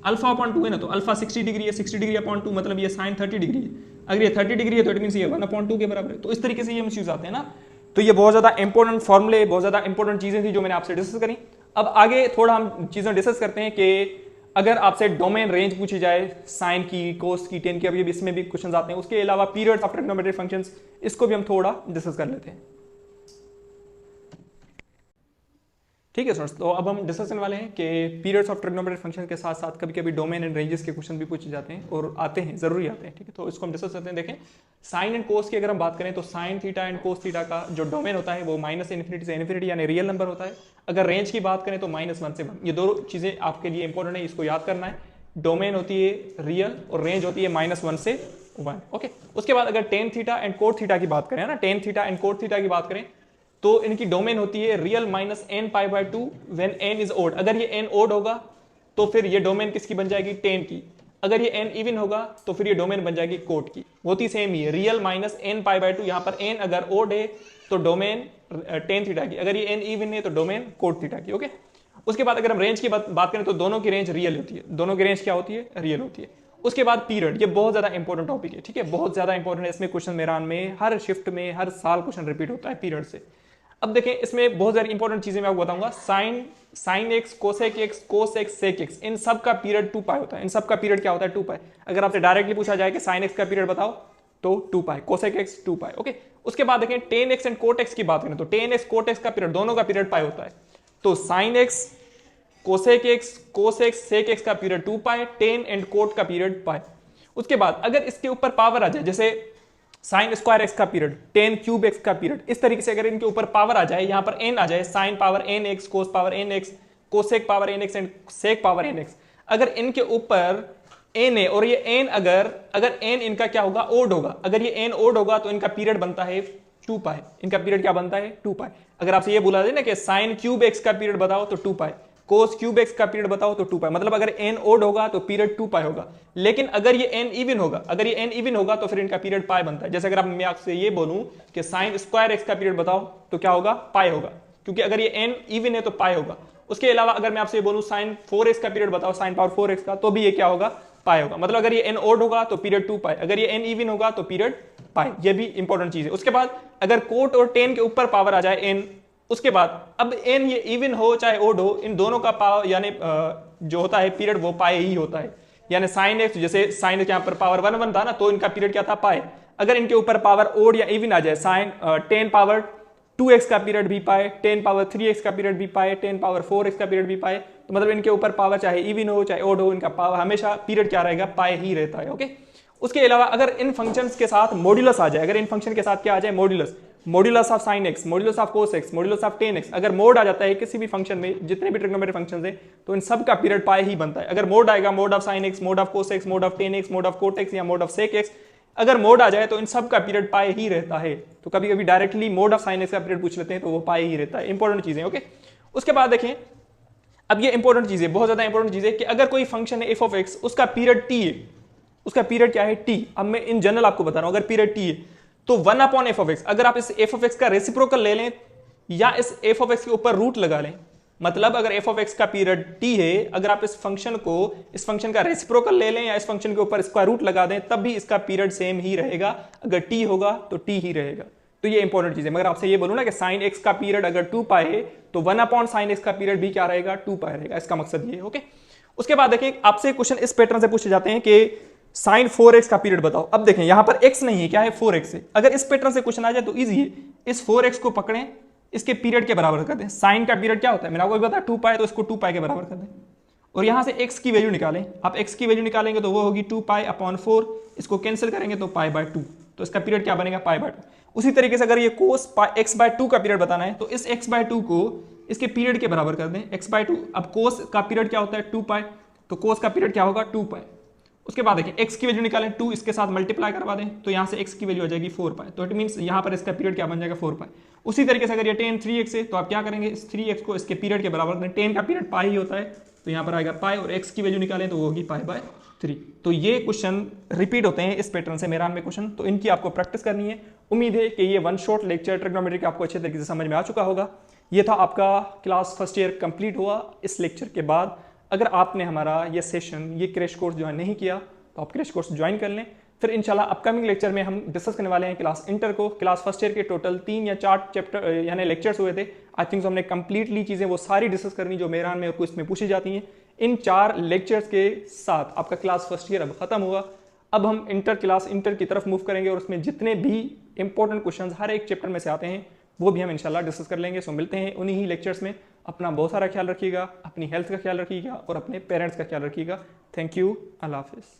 अल्फा अपॉन 2 है ना, तो अल्फा 60 डिग्री है, 60 डिग्री अपॉन 2 मतलब ये साइन 30 डिग्री है, अगर ये 30 डिग्री है तो इट मींस ये 1 अपॉन 2 के बराबर है। तो इस तरीके से ये मिसयूज आते हैं ना, तो ये बहुत ज्यादा इंपॉर्टेंट फॉर्मूले, बहुत ज्यादा इंपॉर्टेंट चीजें थी जो मैंने आपसे डिस्कस करी। अब आगे थोड़ा हम चीजें डिस्कस करते हैं कि अगर आपसे डोमेन रेंज पूछी जाए साइन की, कोस की, टेन की, अभी इसमें भी क्वेश्चन आते हैं, उसके अलावा पीरियड्स ऑफ ट्रिग्नोमेट्रिक फंक्शंस, इसको भी हम थोड़ा डिस्कस कर लेते हैं। ठीक है स्टूडेंट्स, तो अब हम डिस्कस करने वाले हैं कि पीरियड्स ऑफ ट्रिग्नोमेट्रिक फंक्शन के साथ साथ कभी कभी डोमेन एंड रेंजेस के क्वेश्चन भी पूछे जाते हैं और आते हैं, जरूरी आते हैं। ठीक है, तो इसको हम डिस्कस करते हैं। देखें साइन एंड कोस की अगर हम बात करें तो sine theta and cos theta का जो डोमेन होता है वो माइनस इन्फिनिटी से इन्फिनिटी यानी रियल नंबर होता है। अगर रेंज की बात करें तो -1 से 1, ये दो चीजें आपके लिए इंपॉर्टेंट है, इसको याद करना है। डोमेन होती है रियल और रेंज होती है -1 से 1। ओके, उसके बाद अगर tan theta and cot theta की बात करें ना, tan theta and cot theta की बात करें तो इनकी डोमेन होती है real minus n pi by 2 when n is odd. अगर ये n ओड होगा तो फिर ये डोमेन किसकी बन जाएगी टेन की, अगर ये n इवन होगा तो फिर ये डोमेन बन जाएगी कोट की। होती सेम ही है, real minus n pi by 2, यहाँ पर n अगर ओड है तो डोमेन टेन थीटा की, अगर ये n इवन है तो डोमेन कोट थीटा की। ओके, उसके बाद अगर हम रेंज की बात करें तो दोनों की रेंज रियल होती है, दोनों की रेंज क्या होती है रियल होती है। उसके बाद पीरियड, ये बहुत ज्यादा इंपॉर्टेंट टॉपिक है। ठीक है, बहुत ज्यादा इंपॉर्टेंट है, इसमें क्वेश्चन मेरान में हर शिफ्ट में हर साल क्वेश्चन रिपीट होता है पीरियड से। अब देखें इसमें बहुत सारी इंपॉर्टेंट चीजें मैं आपको बताऊंगा। Sine x, cosec x, cos x, sec x, इन सब का पीरियड 2 पाई होता है। इन सब का पीरियड क्या होता है 2 पाई। अगर आपसे डायरेक्टली पूछा जाए कि साइन एक्स का पीरियड बताओ तो 2 pi, cosec x 2 pi. Okay, उसके बाद देखें tan x and cot x की बात करें तो टेन एक्स कोट एक्स का पीरियड, दोनों का पीरियड पाई होता है। तो sine x, cosec x, cos x, sec x का period 2 pi, tan and cot का पीरियड पाई। उसके बाद अगर इसके ऊपर पावर आ जाए, जैसे साइन स्क्वायर एक्स का पीरियड, टेन क्यूब एक्स का पीरियड, इस तरीके से अगर इनके ऊपर पावर आ जाए, यहां पर n आ जाए, sine power n x, cos power n x, cosec power n x and sec power n x, अगर इनके ऊपर n है और ये n अगर n इनका क्या होगा ओड होगा, अगर ये n ओड होगा तो इनका पीरियड बनता है 2 पाई। इनका पीरियड क्या बनता है 2 पाई। अगर आपसे ये बोला जाए ना कि साइन क्यूब एक्स का पीरियड बताओ तो 2 पाई, कोस क्यूब एक्स का पीरियड बताओ तो 2 पाई, मतलब अगर n ओड होगा तो पीरियड 2 पाई होगा। लेकिन अगर ये n इवन होगा, अगर ये n इवन होगा तो फिर इनका पीरियड पाई बनता है। जैसे अगर मैं आपसे ये बोलूं कि साइन स्क्वायर एक्स का पीरियड बताओ तो क्या होगा पाई होगा, क्योंकि अगर ये n इवन है तो पाई होगा। उसके अलावा अगर मैं आपसे ये बोलूं साइन 4x का पीरियड बताओ, साइन पावर 4x का, तो भी ये क्या होगा पाई होगा। मतलब अगर ये n ओड होगा तो पीरियड 2 पाई, अगर ये n इवन होगा तो पीरियड पाई। ये भी इंपॉर्टेंट चीज है। उसके बाद अगर कोट और टेन के ऊपर पावर आ जाए n, उसके बाद अब n ये इवन हो चाहे ओड हो, इन दोनों का पावर यानी जो होता है पीरियड वो पाई ही होता है। यानी साइन एक्स, जैसे साइन एक्स यहाँ पर पावर 1 था ना, तो इनका पीरियड क्या था पाई। अगर इनके ऊपर पावर ओड या इवन आ जाए, साइन 10 पावर 2x का पीरियड भी पाए, 10 पावर 3x का पीरियड भी पाए, 10 पावर 4x का पीरियड भी पाए, तो मतलब इनके ऊपर पावर चाहे इवन हो चाहे ओड हो, इनका पावर हमेशा पीरियड क्या रहेगा पाई ही रहता है। ओके, उसके अलावा अगर इन फंक्शंस के साथ मॉड्यूलस आ जाए, अगर इन फंक्शन के साथ क्या आ जाए modulus, modulus of sine x, modulus of cos x, modulus of tan x, अगर मोड आ जाता है किसी भी फंक्शन में, जितने भी ट्रिग्नोमेट्रिक फंक्शंस हैं, तो इन सब का पीरियड पाई ही बनता है। अगर मोड आएगा, mod of sine x, mod of cos x, mod of tan x, mod of cot x या मोड ऑफ सेक एक्स, अगर मोड आ जाए तो इन सब का पीरियड पाई ही रहता है। तो कभी कभी directly mode of sine x का पीरियड पूछ लेते हैं तो वो पाई ही रहता है। इंपॉर्टेंट चीजें। ओके, उसके बाद देखें अब ये इंपॉर्टेंट चीज है, बहुत ज्यादा इंपॉर्टेंट चीज है कि अगर कोई फंक्शन है एफ ऑफ एक्स, उसका पीरियड टी है, उसका पीरियड क्या है टी। अब मैं इन जनरल आपको बता रहा हूं, अगर पीरियड टी है तो 1/f(x), अगर आप इस f(x) का रेसिप्रोकल ले लें या इस f(x) के ऊपर रूट लगा लें, मतलब अगर f(x) का पीरियड t है, अगर आप इस फंक्शन का रेसिप्रोकल ले लें या इस फंक्शन के ऊपर स्क्वायर रूट लगा दें, तब भी इसका पीरियड सेम ही रहेगा। अगर t होगा तो t ही रहेगा। तो ये इंपॉर्टेंट चीज है। मगर आपसे ये बोलूं ना कि sin x का पीरियड अगर 2 पाई है तो 1/sin x का पीरियड भी क्या रहेगा, 2 पाई रहेगा। इसका मकसद ये है। ओके, उसके बाद देखिए आपसे क्वेश्चन इस पैटर्न से पूछे जाते हैं कि sin 4x का पीरियड बताओ। अब देखें यहां पर x नहीं है, क्या है, 4x है। अगर इस पैटर्न से क्वेश्चन आ जाए तो इजी है, इस 4x को पकड़ें, इसके पीरियड के बराबर कर दें। साइन का पीरियड क्या होता है, मैंने आपको बताया 2 पाई, तो इसको 2 पाई के बराबर कर दें और यहां से x की वैल्यू निकालें। आप x की वैल्यू निकालेंगे तो वो होगी 2 पाई अपॉन 4, इसको कैंसिल करेंगे तो पाई बाय 2, तो इसका पीरियड क्या बनेगा, पाई बाय 2। उसी तरीके से अगर ये कोस x बाय 2 का पीरियड बताना है तो इस x बाय 2 को इसके पीरियड के बराबर कर दें, x बाय 2। अब कोस का पीरियड क्या होता है, 2 पाई, तो कोस का पीरियड क्या होगा, 2 पाई। उसके बाद देखिए x की वैल्यू निकालें, 2 इसके साथ मल्टीप्लाई करवा दें तो यहां से x की वैल्यू आ जाएगी 4 पाई, तो इट मींस यहां पर इसका पीरियड क्या बन जाएगा, 4 पाई। उसी तरीके से अगर ये tan 3x है तो आप क्या करेंगे, इस 3x को इसके पीरियड के बराबर करें, tan का पीरियड पाई ही होता है तो यहां पर आएगा पाई, और x की वैल्यू निकालें तो वो होगी पाई बाय 3। तो ये क्वेश्चन रिपीट होते हैं इस पैटर्न से मेरान में क्वेश्चन, तो इनकी आपको प्रैक्टिस करनी है। उम्मीद है कि ये वन शॉट लेक्चर ट्रिग्नोमेट्री आपको अच्छे तरीके से समझ में आ चुका होगा। ये था आपका क्लास फर्स्ट ईयर कंप्लीट हुआ। इस लेक्चर के बाद अगर आपने हमारा ये सेशन, ये क्रैश कोर्स ज्वाइन नहीं किया तो आप क्रैश कोर्स ज्वाइन कर लें। फिर इंशाल्लाह अपकमिंग लेक्चर में हम डिस्कस करने वाले हैं क्लास इंटर को। क्लास फर्स्ट ईयर के टोटल 3 या 4 चैप्टर यानी लेक्चर्स हुए थे। आई थिंक हमने कंप्लीटली चीज़ें वो सारी डिस्कस करनी जो मेरान में और क्विज में पूछी जाती हैं। इन 4 लेक्चर्स के साथ आपका क्लास फर्स्ट ईयर अब खत्म हुआ। अब हम इंटर की तरफ मूव करेंगे और उसमें जितने भी इंपॉर्टेंट क्वेश्चंस हर एक चैप्टर में से आते हैं वो भी हम इंशाल्लाह डिस्कस कर लेंगे। सो मिलते हैं उन्हीं ही लेक्चर्स में। अपना बहुत सारा ख्याल रखिएगा, अपनी हेल्थ का ख्याल रखिएगा और अपने पेरेंट्स का ख्याल रखिएगा। थैंक यू, अल्लाह हाफिज़।